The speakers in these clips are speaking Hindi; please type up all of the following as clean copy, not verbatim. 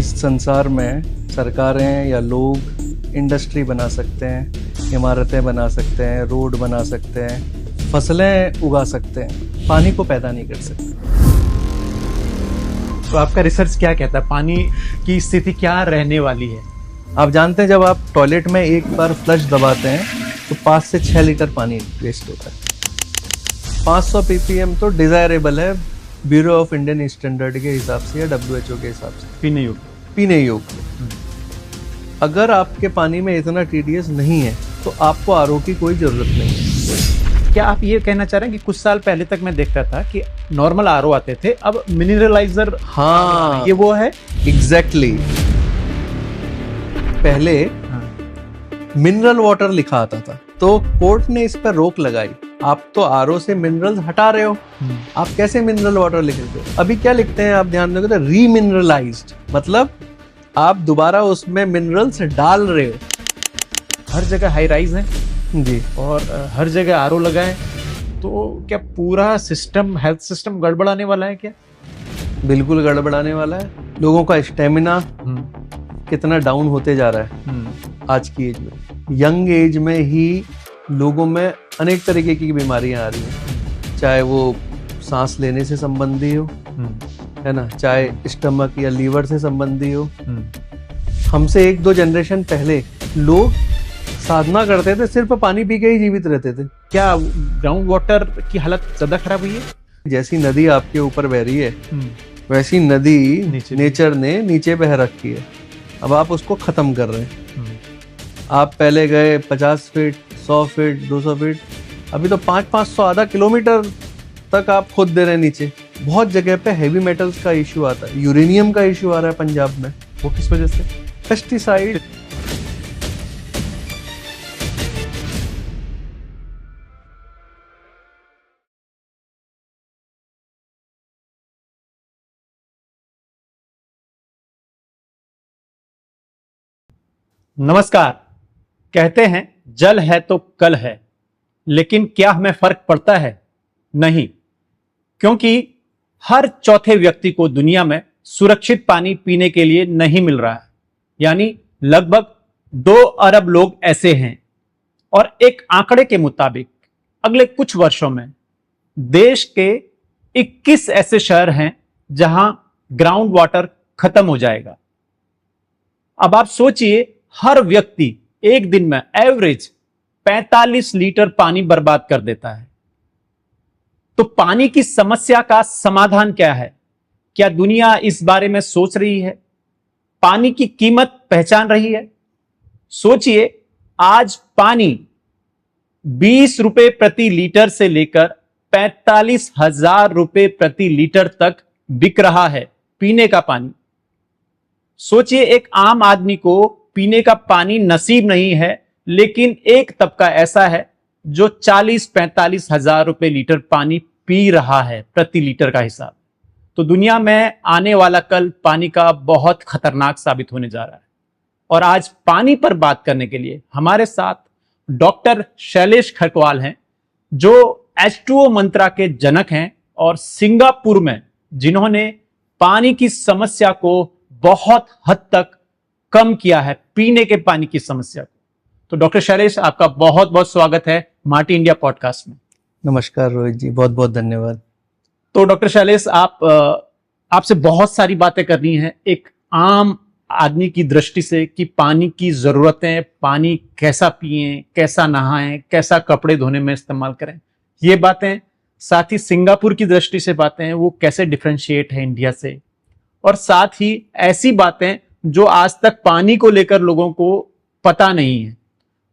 इस संसार में सरकारें या लोग इंडस्ट्री बना सकते हैं, इमारतें बना सकते हैं, रोड बना सकते हैं, फसलें उगा सकते हैं, पानी को पैदा नहीं कर सकते। तो आपका रिसर्च क्या कहता है, पानी की स्थिति क्या रहने वाली है? आप जानते हैं जब आप टॉयलेट में एक बार फ्लश दबाते हैं तो 5 से 6 लीटर पानी वेस्ट होता है। 500 ppm तो डिजायरेबल है ब्यूरो ऑफ इंडियन स्टैंडर्ड के हिसाब से या WHO के हिसाब से पीने योग्य। अगर आपके पानी में इतना TDS नहीं है तो आपको RO की कोई जरूरत नहीं है। क्या आप ये कहना चाह रहे हैं कि कुछ साल पहले तक मैं देखता था कि नॉर्मल RO आते थे, अब मिनरलाइजर? हाँ, ये वो है। एग्जैक्टली पहले मिनरल वाटर लिखा आता था तो कोर्ट ने इस पर रोक लगाई। आप तो RO से मिनरल्स हटा रहे हो, आप कैसे मिनरल वाटर लिख रहे हो? अभी क्या लिखते हैं आप ध्यान दोगे तो रीमिनरलाइज्ड, मतलब आप दोबारा उसमें मिनरल्स डाल रहे हो। हर जगह हाई राइज है जी, और हर जगह RO लगा है, तो क्या पूरा सिस्टम, हेल्थ सिस्टम गड़बड़ाने वाला है क्या? बिल्कुल गड़बड़ाने वाला है। लोगों का स्टेमिना कितना डाउन होते जा रहा है आज की एज में। यंग एज में ही लोगों में अनेक तरीके की बीमारियां आ रही हैं, चाहे वो सांस लेने से संबंधी हो, है ना, चाहे स्टमक या लीवर से संबंधी हो। हमसे 1-2 जनरेशन पहले लोग साधना करते थे, सिर्फ पानी पी के ही जीवित रहते थे। क्या ग्राउंड वाटर की हालत ज्यादा खराब हुई है? जैसी नदी आपके ऊपर बह रही है वैसी नदी नेचर ने नीचे बह रखी है। अब आप उसको खत्म कर रहे हैं। आप पहले गए 50 फीट, 100 फीट, 200 फीट, अभी तो 500 आधा किलोमीटर तक आप खुद दे रहे हैं नीचे। बहुत जगह पे हैवी मेटल्स का इश्यू आता है, यूरेनियम का इश्यू आ रहा है पंजाब में। वो किस वजह से? पेस्टिसाइड। नमस्कार। कहते हैं जल है तो कल है, लेकिन क्या हमें फर्क पड़ता है? नहीं, क्योंकि हर चौथे व्यक्ति को दुनिया में सुरक्षित पानी पीने के लिए नहीं मिल रहा है। यानी लगभग 2 अरब लोग ऐसे हैं। और एक आंकड़े के मुताबिक अगले कुछ वर्षों में देश के 21 ऐसे शहर हैं जहां ग्राउंड वाटर खत्म हो जाएगा। अब आप सोचिए, हर व्यक्ति एक दिन में एवरेज 45 लीटर पानी बर्बाद कर देता है। तो पानी की समस्या का समाधान क्या है? क्या दुनिया इस बारे में सोच रही है? पानी की कीमत पहचान रही है? सोचिए, आज पानी 20 रुपए प्रति लीटर से लेकर 45,000 रुपए प्रति लीटर तक बिक रहा है, पीने का पानी। सोचिए, एक आम आदमी को पीने का पानी नसीब नहीं है, लेकिन एक तबका ऐसा है जो 40-45 हजार रुपए लीटर पानी पी रहा है प्रति लीटर का हिसाब। तो दुनिया में आने वाला कल पानी का बहुत खतरनाक साबित होने जा रहा है। और आज पानी पर बात करने के लिए हमारे साथ डॉक्टर शैलेश खरकवाल हैं, जो H2O मंत्रा के जनक हैं और सिंगापुर में जिन्होंने पानी की समस्या को बहुत हद तक कम किया है, पीने के पानी की समस्या को। तो डॉक्टर शैलेश, आपका बहुत बहुत स्वागत है माटी इंडिया पॉडकास्ट में। नमस्कार रोहित जी, बहुत बहुत धन्यवाद। तो डॉक्टर शैलेश, आपसे बहुत सारी बातें करनी है एक आम आदमी की दृष्टि से कि पानी की जरूरतें, पानी कैसा पिएं, कैसा नहाएं, कैसा कपड़े धोने में इस्तेमाल करें, ये बातें। साथ ही सिंगापुर की दृष्टि से बातें हैं, वो कैसे डिफरेंशिएट है इंडिया से, और साथ ही ऐसी बातें जो आज तक पानी को लेकर लोगों को पता नहीं है।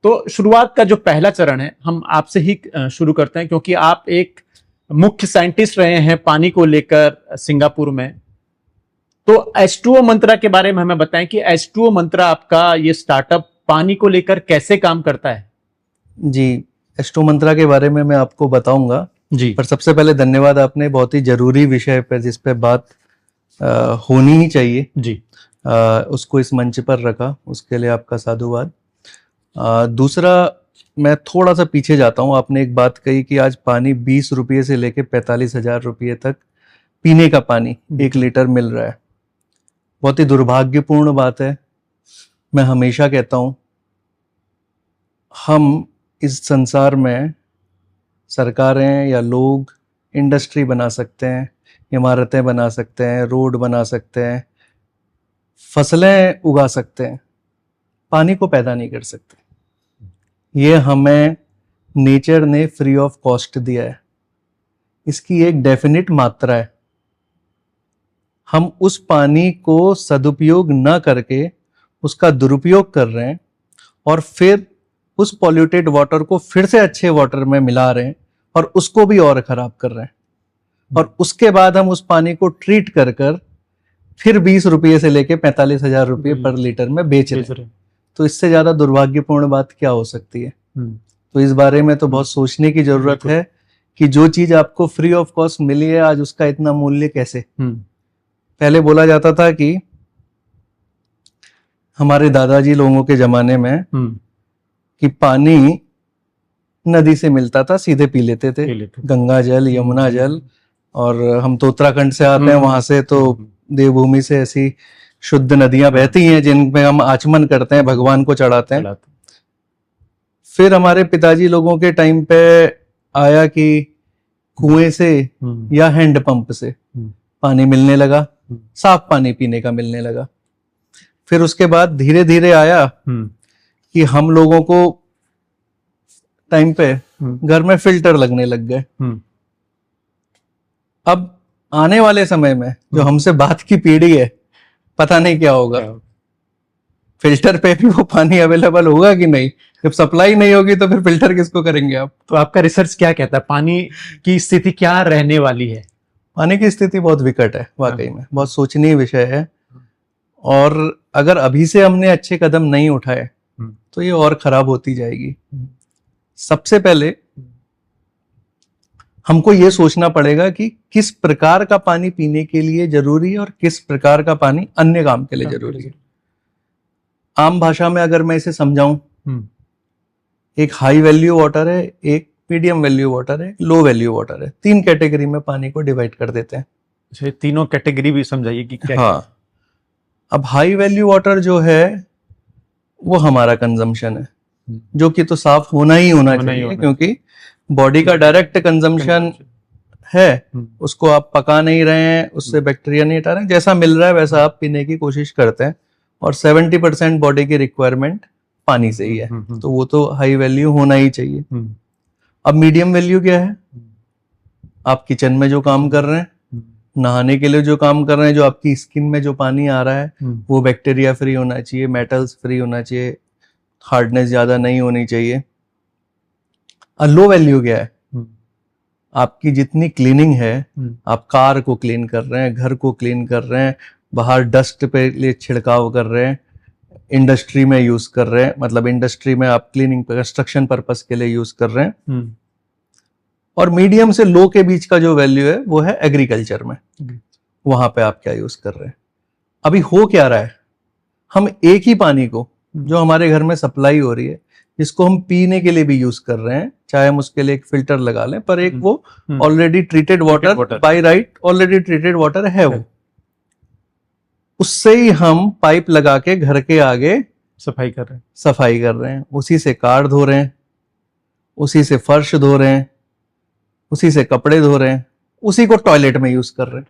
तो शुरुआत का जो पहला चरण है, हम आपसे ही शुरू करते हैं, क्योंकि आप एक मुख्य साइंटिस्ट रहे हैं पानी को लेकर सिंगापुर में। तो H2O मंत्रा के बारे में हमें बताएं कि H2O मंत्रा, आपका ये स्टार्टअप पानी को लेकर कैसे काम करता है? जी, H2O मंत्रा के बारे में मैं आपको बताऊंगा जी। पर सबसे पहले धन्यवाद, आपने बहुत ही जरूरी विषय पर जिस पे बात होनी ही चाहिए जी, उसको इस मंच पर रखा, उसके लिए आपका साधुवाद। दूसरा, मैं थोड़ा सा पीछे जाता हूँ। आपने एक बात कही कि आज पानी 20 रुपये से लेके 45,000 रुपये तक पीने का पानी 1 लीटर मिल रहा है। बहुत ही दुर्भाग्यपूर्ण बात है। मैं हमेशा कहता हूं, हम इस संसार में सरकारें या लोग इंडस्ट्री बना सकते हैं, इमारतें बना सकते हैं, रोड बना सकते हैं, फसलें उगा सकते हैं, पानी को पैदा नहीं कर सकते। ये हमें नेचर ने फ्री ऑफ कॉस्ट दिया है। इसकी एक डेफिनिट मात्रा है। हम उस पानी को सदुपयोग न करके उसका दुरुपयोग कर रहे हैं और फिर उस पॉल्यूटेड वाटर को फिर से अच्छे वाटर में मिला रहे हैं और उसको भी और खराब कर रहे हैं। और उसके बाद हम उस पानी को ट्रीट कर कर फिर 20 रुपये से लेके 45,000 रुपये पर लीटर में बेच रहे हैं। तो इससे ज्यादा दुर्भाग्यपूर्ण बात क्या हो सकती है? तो इस बारे में तो बहुत सोचने की जरूरत है कि जो चीज आपको फ्री ऑफ कॉस्ट मिली है, आज उसका इतना मूल्य कैसे? पहले बोला जाता था कि हमारे दादाजी लोगों के जमाने में कि पानी नदी से मिलता था, सीधे पी लेते थे, गंगा जल, यमुना जल। और हम तो उत्तराखंड से आते हैं, वहां से तो देवभूमि से ऐसी शुद्ध नदियां बहती हैं जिनमें हम आचमन करते हैं, भगवान को चढ़ाते हैं। फिर हमारे पिताजी लोगों के टाइम पे आया कि कुएं से या हैंडपंप से पानी मिलने लगा, साफ पानी पीने का मिलने लगा। फिर उसके बाद धीरे धीरे आया कि हम लोगों को टाइम पे घर में फिल्टर लगने लग गए। अब आने वाले समय में जो हमसे बाद की पीढ़ी है, पता नहीं क्या होगा। फिल्टर पे भी वो पानी अवेलेबल होगा कि नहीं? जब सप्लाई नहीं होगी तो फिर फिल्टर किसको करेंगे आप? तो आपका रिसर्च क्या कहता है, पानी की स्थिति क्या रहने वाली है? पानी की स्थिति बहुत विकट है, वाकई में बहुत सोचनीय विषय है। और अगर अभी से हमने अच्छे कदम नहीं उठाए तो ये और खराब होती जाएगी। सबसे पहले हमको ये सोचना पड़ेगा कि किस प्रकार का पानी पीने के लिए जरूरी है और किस प्रकार का पानी अन्य काम के लिए जरूरी है। आम भाषा में अगर मैं इसे समझाऊं, एक हाई वैल्यू वाटर है, एक मीडियम वैल्यू वाटर है, लो वैल्यू वाटर है। 3 कैटेगरी में पानी को डिवाइड कर देते हैं। अच्छा, तीनों कैटेगरी भी समझाइए कि क्या? हाँ, अब हाई वैल्यू वाटर जो है वो हमारा कंजम्पशन है, जो कि तो साफ होना ही होना चाहिए, क्योंकि बॉडी का डायरेक्ट कंजम्पशन है। उसको आप पका नहीं रहे हैं, उससे बैक्टीरिया नहीं हटा रहे हैं, जैसा मिल रहा है वैसा आप पीने की कोशिश करते हैं। और 70% बॉडी की रिक्वायरमेंट पानी से ही है, तो वो तो हाई वैल्यू होना ही चाहिए। अब मीडियम वैल्यू क्या है? आप किचन में जो काम कर रहे हैं, नहाने के लिए जो काम कर रहे हैं, जो आपकी स्किन में जो पानी आ रहा है वो बैक्टीरिया फ्री होना चाहिए, मेटल्स फ्री होना चाहिए, हार्डनेस ज्यादा नहीं होनी चाहिए। और लो वैल्यू क्या है? आपकी जितनी क्लीनिंग है, आप कार को क्लीन कर रहे हैं, घर को क्लीन कर रहे हैं, बाहर डस्ट पे लिए छिड़काव कर रहे हैं, इंडस्ट्री में यूज कर रहे हैं, मतलब इंडस्ट्री में आप क्लीनिंग कंस्ट्रक्शन पर्पस के लिए यूज कर रहे हैं। और मीडियम से लो के बीच का जो वैल्यू है वो है एग्रीकल्चर में, वहां पे आप क्या यूज कर रहे हैं। अभी हो क्या रहा है, हम एक ही पानी को जो हमारे घर में सप्लाई हो रही है, जिसको हम पीने के लिए भी यूज कर रहे हैं, चाहे हम उसके लिए एक फिल्टर लगा लें, पर एक वो already treated water bye right already treated water है, वो उससे ही हम पाइप लगा के घर के आगे सफाई कर रहे हैं, उसी से कार धो रहे हैं, उसी से फर्श धो रहे हैं, उसी से कपड़े धो रहे हैं, उसी को टॉयलेट में यूज कर रहे हैं।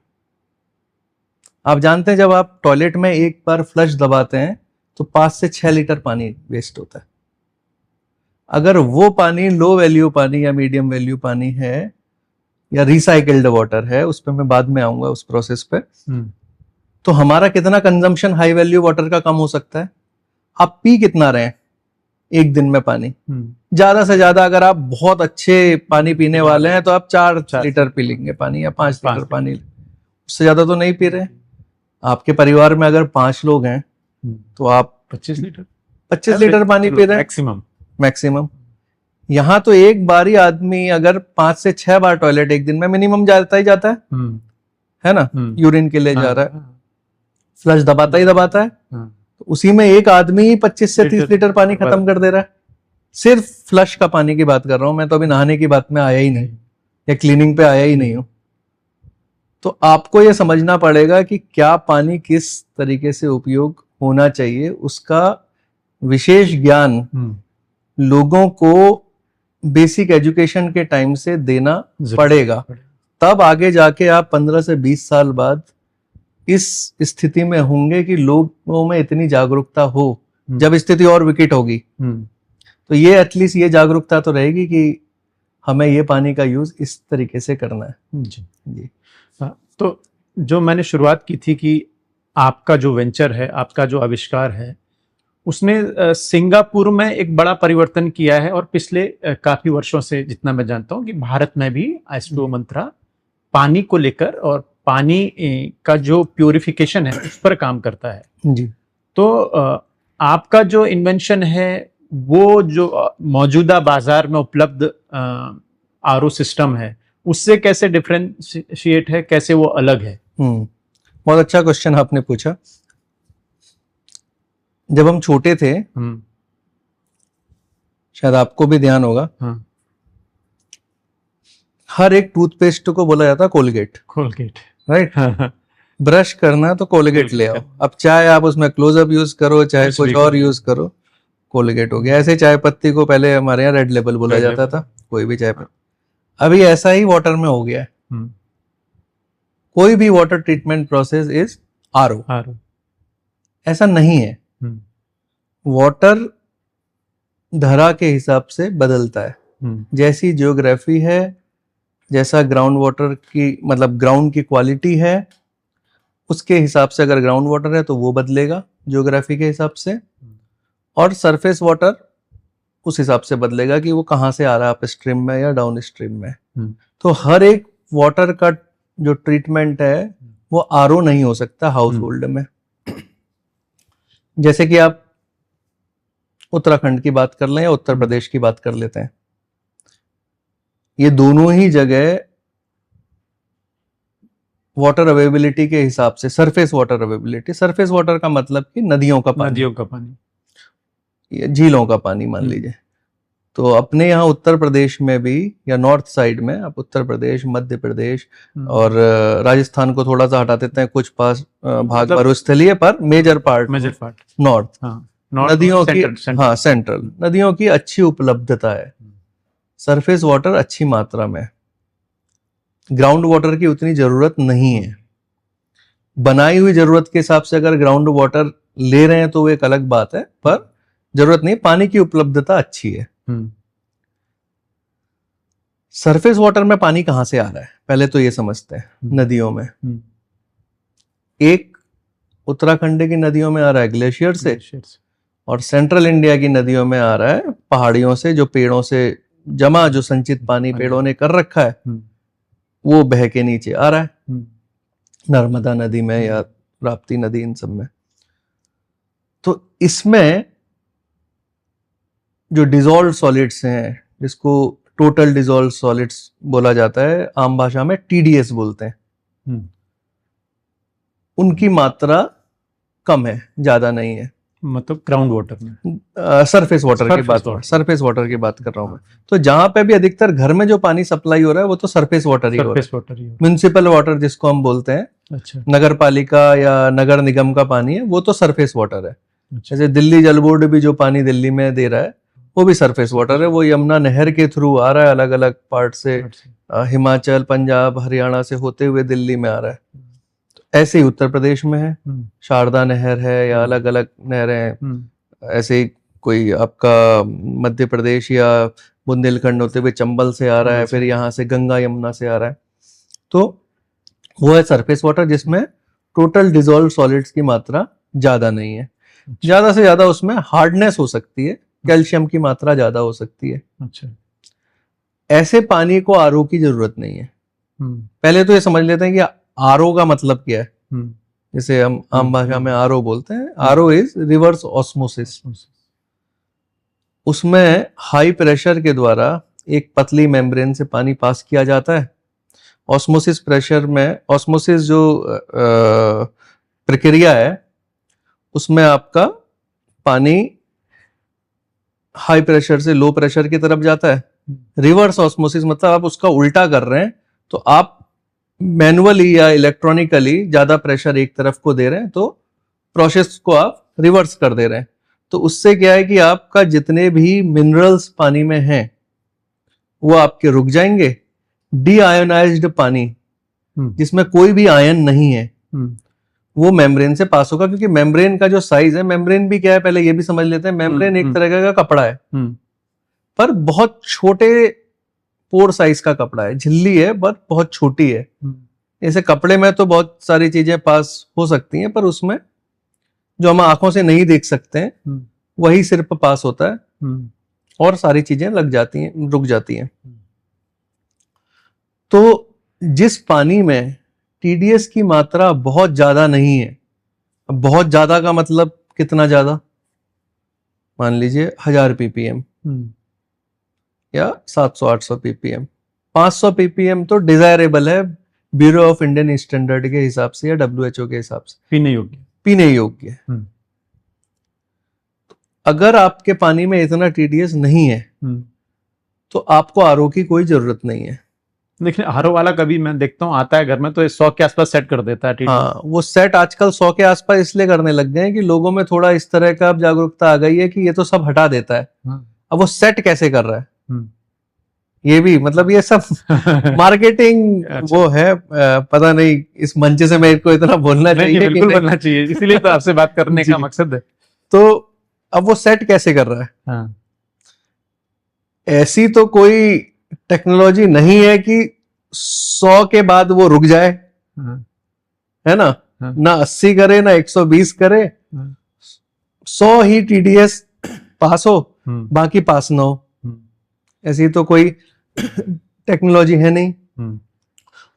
आप जानते हैं जब आप टॉयलेट में एक बार फ्लश दबाते हैं तो 5 से 6 लीटर पानी वेस्ट होता है। अगर वो पानी लो वैल्यू पानी या मीडियम वैल्यू पानी है या रिसाइकल्ड वाटर है, उस पर मैं बाद में आऊंगा उस प्रोसेस पे, तो हमारा कितना कंजम्पशन हाई वैल्यू वाटर का कम हो सकता है। आप पी कितना रहे हैं एक दिन में पानी? ज्यादा से ज्यादा अगर आप बहुत अच्छे पानी पीने वाले हैं तो आप 4 लीटर पी लेंगे पानी, या 5 लीटर पानी, उससे ज्यादा तो नहीं पी रहे। आपके परिवार में अगर 5 लोग हैं तो आप 25 लीटर पानी पी रहे हैं मैक्सिमम। यहाँ तो एक बार ही आदमी अगर 5 से 6 बार टॉयलेट एक दिन में मिनिमम जाता ही जाता है ना, यूरिन के लिए जा रहा है, फ्लश दबाता ही दबाता है, तो उसी में एक आदमी 25 से 30 लीटर पानी खत्म कर दे रहा है। सिर्फ फ्लश का पानी की बात कर रहा हूं मैं, तो अभी नहाने की बात में आया ही नहीं या क्लीनिंग पे आया ही नहीं हूं। तो आपको ये समझना पड़ेगा कि क्या पानी किस तरीके से उपयोग होना चाहिए, उसका विशेष ज्ञान लोगों को बेसिक एजुकेशन के टाइम से देना पड़ेगा। तब आगे जाके आप 15 से 20 साल बाद इस स्थिति में होंगे कि लोगों में इतनी जागरूकता हो, जब स्थिति और विकट होगी तो ये एटलीस्ट ये जागरूकता तो रहेगी कि हमें ये पानी का यूज इस तरीके से करना है। जी। तो जो मैंने शुरुआत की थी कि आपका जो वेंचर है, आपका जो आविष्कार है, उसने सिंगापुर में एक बड़ा परिवर्तन किया है और पिछले काफी वर्षों से जितना मैं जानता हूं कि भारत में भी एस्ट्रो मंत्रा पानी को लेकर और पानी का जो प्यूरिफिकेशन है उस पर काम करता है। जी। तो आपका जो इन्वेंशन है वो जो मौजूदा बाजार में उपलब्ध आरओ सिस्टम है उससे कैसे डिफरेंशिएट है, कैसे वो अलग है? बहुत अच्छा क्वेश्चन आपने पूछा। जब हम छोटे थे, शायद आपको भी ध्यान होगा, हर एक टूथपेस्ट को बोला जाता कोलगेट, राइट? ब्रश करना तो कोलगेट ले आओ। अब चाहे आप उसमें क्लोजअप यूज करो, चाहे कुछ और यूज करो, कोलगेट हो गया। ऐसे चाय पत्ती को पहले हमारे यहाँ रेड लेबल बोला जाता था, कोई भी चाय पत्ती। अभी ऐसा ही वाटर में हो गया है। कोई भी water treatment process is RO. ऐसा नहीं है। वाटर धरा के हिसाब से बदलता है। जैसी जियोग्राफी है, जैसा ग्राउंड वाटर की मतलब ग्राउंड की क्वालिटी है, उसके हिसाब से अगर ग्राउंड वाटर है तो वो बदलेगा जियोग्राफी के हिसाब से, और सरफेस वाटर उस हिसाब से बदलेगा कि वो कहाँ से आ रहा है, अप स्ट्रीम में या डाउन स्ट्रीम में। तो हर एक वाटर का जो ट्रीटमेंट है वो आरओ नहीं हो सकता हाउस होल्ड में। जैसे कि आप उत्तराखंड की बात कर लें या उत्तर प्रदेश की बात कर लेते हैं, ये दोनों ही जगह वाटर अवेलेबिलिटी के हिसाब से, surface water availability, surface water का मतलब कि नदियों का पानी, झीलों का पानी मान लीजिए। तो अपने यहाँ उत्तर प्रदेश में भी या नॉर्थ साइड में, आप उत्तर प्रदेश, मध्य प्रदेश और राजस्थान को थोड़ा सा हटा देते हैं, कुछ पास भाग मरुस्थलीय पर मेजर पार्ट नॉर्थ, नदियों की, हाँ सेंट्रल, नदियों की अच्छी उपलब्धता है, सरफेस वाटर अच्छी मात्रा में, ग्राउंड वाटर की उतनी जरूरत नहीं है। बनाई हुई जरूरत के हिसाब से अगर ग्राउंड वाटर ले रहे हैं तो वो एक अलग बात है, पर जरूरत नहीं, पानी की उपलब्धता अच्छी है। सरफेस वाटर में पानी कहां से आ रहा है पहले तो ये समझते हैं। नदियों में एक उत्तराखंड की नदियों में आ रहा है ग्लेशियर से, और सेंट्रल इंडिया की नदियों में आ रहा है पहाड़ियों से, जो पेड़ों से जमा, जो संचित पानी पेड़ों ने कर रखा है वो बह के नीचे आ रहा है नर्मदा नदी में या राप्ती नदी, इन सब में। तो इसमें जो डिजॉल्व सॉलिड्स हैं, जिसको टोटल डिजॉल्व सॉलिड्स बोला जाता है, आम भाषा में टीडीएस बोलते हैं, उनकी मात्रा कम है, ज्यादा नहीं है। मतलब ग्राउंड वाटर में, सरफेस वाटर की बात, सरफेस वाटर की बात कर रहा हूं मैं। तो जहां पे भी अधिकतर घर में जो पानी सप्लाई हो रहा है वो तो सरफेस वाटर ही हो रहा है। म्युनिसिपल वाटर जिसको हम बोलते हैं, अच्छा, नगर पालिका या नगर निगम का पानी है, वो तो सरफेस वाटर है। अच्छा। जैसे दिल्ली जल बोर्ड भी जो पानी दिल्ली में दे रहा है वो भी सरफेस वाटर है, वो यमुना नहर के थ्रू आ रहा है, अलग अलग पार्ट से, हिमाचल, पंजाब, हरियाणा से होते हुए दिल्ली में आ रहा है। ऐसे ही उत्तर प्रदेश में है, शारदा नहर है या अलग अलग नहरें, ऐसे ही कोई आपका मध्य प्रदेश या बुंदेलखंड होते हुए चंबल से आ रहा है, फिर यहाँ से गंगा यमुना से आ रहा है। तो वो है सरफेस वाटर, जिसमें टोटल डिजॉल्व सॉलिड्स की मात्रा ज्यादा नहीं है। ज्यादा से ज्यादा उसमें हार्डनेस हो सकती है, कैल्शियम की मात्रा ज्यादा हो सकती है। अच्छा, ऐसे पानी को आरओ की जरूरत नहीं है। पहले तो ये समझ लेते हैं कि आरओ का मतलब क्या है। जैसे हम आम भाषा में आरओ बोलते हैं, आरओ इज रिवर्स ऑस्मोसिस। उसमें हाई प्रेशर के द्वारा एक पतली मेम्ब्रेन से पानी पास किया जाता है। ऑस्मोसिस प्रेशर में, ऑस्मोसिस जो प्रक्रिया है उसमें आपका पानी हाई प्रेशर से लो प्रेशर की तरफ जाता है। रिवर्स ऑस्मोसिस मतलब आप उसका उल्टा कर रहे हैं, तो आप मैनुअली या इलेक्ट्रॉनिकली ज्यादा प्रेशर एक तरफ को दे रहे हैं तो प्रोसेस को आप रिवर्स कर दे रहे हैं। तो उससे क्या है कि आपका जितने भी मिनरल्स पानी में हैं वो आपके रुक जाएंगे। डीआयोनाइज्ड पानी जिसमें कोई भी आयन नहीं है वो मेम्ब्रेन से पास होगा, क्योंकि मेम्ब्रेन का जो साइज है, मेम्ब्रेन भी क्या है पहले ये भी समझ लेते हैं, मेम्ब्रेन एक तरह का कपड़ा है पर बहुत छोटे पोर साइज का कपड़ा है, झिल्ली है बट बहुत छोटी है। जैसे कपड़े में तो बहुत सारी चीजें पास हो सकती हैं पर उसमें जो हम आंखों से नहीं देख सकते हैं वही सिर्फ पास होता है और सारी चीजें लग जाती हैं, रुक जाती हैं। तो जिस पानी में टीडीएस की मात्रा बहुत ज्यादा नहीं है, बहुत ज्यादा का मतलब कितना ज्यादा, मान लीजिए 1000 ppm या 700-800 ppm, 500 ppm तो डिजायरेबल है ब्यूरो ऑफ इंडियन स्टैंडर्ड के हिसाब से या WHO के हिसाब से पीने योग्य है। अगर आपके पानी में इतना टीडीएस नहीं है तो आपको आरओ की कोई जरूरत नहीं है। लेकिन आरओ वाला कभी मैं देखता हूँ आता है घर में तो 100 के आसपास सेट कर देता है TDS। हाँ, वो सेट आजकल 100 के आसपास इसलिए करने लग गए हैं कि लोगों में थोड़ा इस तरह का अब जागरूकता आ गई है कि ये तो सब हटा देता है। अब वो सेट कैसे कर रहा है ये भी, मतलब ये सब मार्केटिंग अच्छा। वो है, पता नहीं इस मंच से मेरे को इतना बोलना चाहिए। बिल्कुल बोलना चाहिए, इसीलिए तो आपसे बात करने का मकसद है। तो अब वो सेट कैसे कर रहा है? हाँ। ऐसी तो कोई टेक्नोलॉजी नहीं है कि 100 के बाद वो रुक जाए, है ना? ना 80 करे ना 120 करे, 100 ही टीडीएस पास हो बाकी पास ना हो, ऐसी तो कोई टेक्नोलॉजी है नहीं।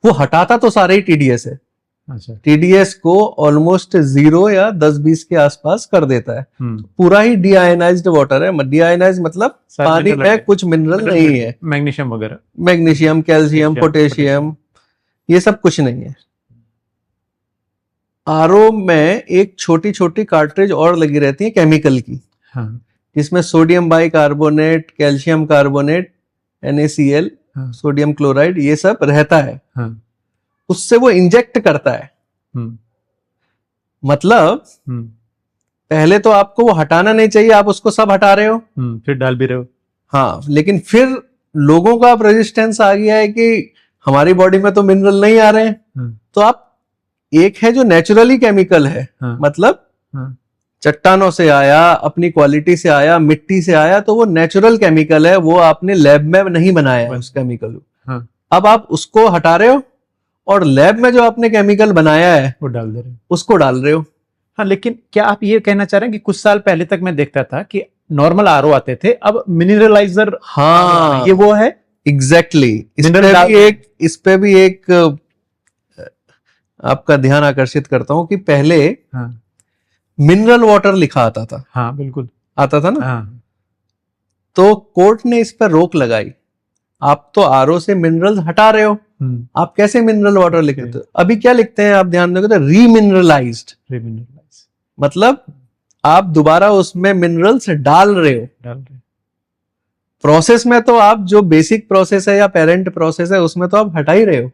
वो हटाता तो सारे ही टीडीएस है। अच्छा। टीडीएस को ऑलमोस्ट 0 या 10-20 के आसपास कर देता है। पूरा ही डीआयोनाइज्ड वाटर है। डीआयोनाइज्ड मतलब पानी में कुछ मिनरल नहीं है, मैग्नीशियम वगैरह, मैग्नीशियम, कैल्शियम, पोटेशियम, ये सब कुछ नहीं है। आरओ में एक छोटी छोटी कार्ट्रिज और लगी रहती है केमिकल की, जिसमें sodium bicarbonate, calcium carbonate, NaCl, sodium chloride, ये सब रहता है। उससे वो इंजेक्ट करता है। मतलब पहले तो आपको वो हटाना नहीं चाहिए, आप उसको सब हटा रहे हो, फिर डाल भी रहे हो। हाँ, लेकिन फिर लोगों का अब रेजिस्टेंस आ गया है कि हमारी बॉडी में तो मिनरल नहीं आ रहे हैं। तो आप, एक है जो नेचुरली केमिकल है, मतलब चट्टानों से आया, अपनी क्वालिटी से आया, मिट्टी से आया, तो वो नेचुरल केमिकल है, वो आपने लैब में नहीं बनाया है उस केमिकल को। अब आप उसको हटा रहे हो और लैब में जो आपने केमिकल बनाया है वो डाल दे रहे हो, उसको डाल रहे हो। हाँ, लेकिन क्या आप ये कहना चाह रहे हैं कि कुछ साल पहले तक मैं देखता था कि नॉर्मल आरओ आते थे, अब मिनरलाइजर, हाँ ये वो है एग्जैक्टली। इस पे भी एक आपका ध्यान आकर्षित करता हूं कि पहले मिनरल वाटर लिखा आता था। हाँ बिल्कुल आता था ना। तो कोर्ट ने इस पर रोक लगाई, आप तो आरओ से मिनरल्स हटा रहे हो, आप कैसे मिनरल वाटर लिखते हो? अभी क्या लिखते हैं आप ध्यान दोगे तो रीमिनरलाइज्ड, मतलब आप दोबारा उसमें मिनरल्स डाल रहे हो। प्रोसेस में तो आप जो बेसिक प्रोसेस है या पेरेंट प्रोसेस है उसमें तो आप हटा ही रहे हो,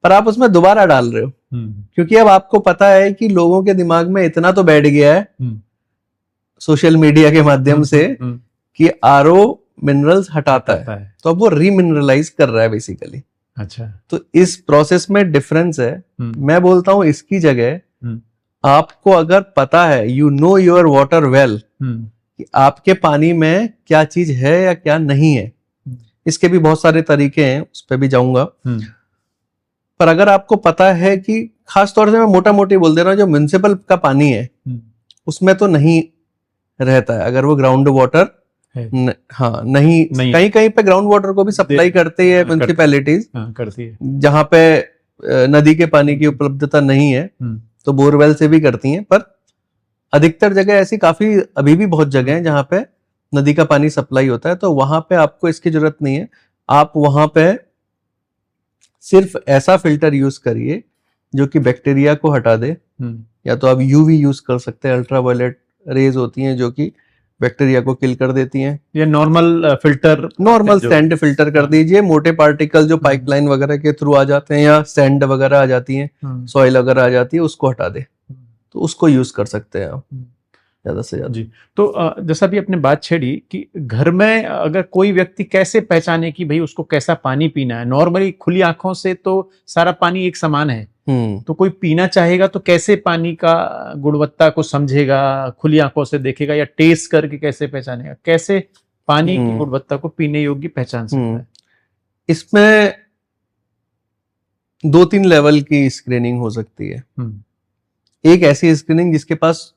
पर आप उसमें दोबारा डाल रहे हो, क्योंकि अब आपको पता है कि लोगों के दिमाग में इतना तो बैठ गया है सोशल मीडिया के माध्यम से कि आरओ मिनरल्स हटाता है, तो अब वो रीमिनरलाइज कर रहा है बेसिकली। अच्छा, तो इस प्रोसेस में डिफरेंस है। मैं बोलता हूं इसकी जगह आपको अगर पता है, you know your water well, कि आपके पानी में क्या चीज है या क्या नहीं है, इसके भी बहुत सारे तरीके हैं, उस पर भी जाऊंगा। पर अगर आपको पता है कि, खास तौर से मैं मोटा मोटी बोल दे रहा हूं, जो म्युनिसिपल का पानी है उसमें तो नहीं रहता है, अगर वो ग्राउंड वाटर हाँ नहीं, कहीं कहीं पे ग्राउंड वाटर को भी सप्लाई करती है म्युनिसिपैलिटीज, करती है, जहां पे नदी के पानी की उपलब्धता नहीं है तो बोरवेल से भी करती हैं। पर अधिकतर जगह ऐसी काफी अभी भी बहुत जगह हैं जहां पे नदी का पानी सप्लाई होता है, तो वहां पे आपको इसकी जरूरत नहीं है। आप वहां पे सिर्फ ऐसा फिल्टर यूज करिए जो कि बैक्टीरिया को हटा दे, या तो आप यूवी यूज कर सकते हैं, अल्ट्रावायलेट रेज होती हैं जो कि बैक्टीरिया को किल कर देती हैं। ये नॉर्मल सैंड फिल्टर कर दीजिए, मोटे पार्टिकल जो पाइपलाइन वगैरह के थ्रू आ जाते हैं या सैंड वगैरह आ जाती हैं, सॉइल वगैरह आ जाती है, उसको हटा दे, तो उसको यूज कर सकते हैं आप ज्यादा से ज्यादा। जी। तो जैसा भी आपने बात छेड़ी कि घर में अगर कोई व्यक्ति कैसे पहचाने कि भाई उसको कैसा पानी पीना है। नॉर्मली खुली आंखों से तो सारा पानी एक समान है, तो कोई पीना चाहेगा तो कैसे पानी का गुणवत्ता को समझेगा, खुली आंखों से देखेगा या टेस्ट करके कैसे पहचानेगा, कैसे पानी की गुणवत्ता को पीने योग्य पहचान सकता है? इसमें 2-3 लेवल की स्क्रीनिंग हो सकती है। एक ऐसी स्क्रीनिंग जिसके पास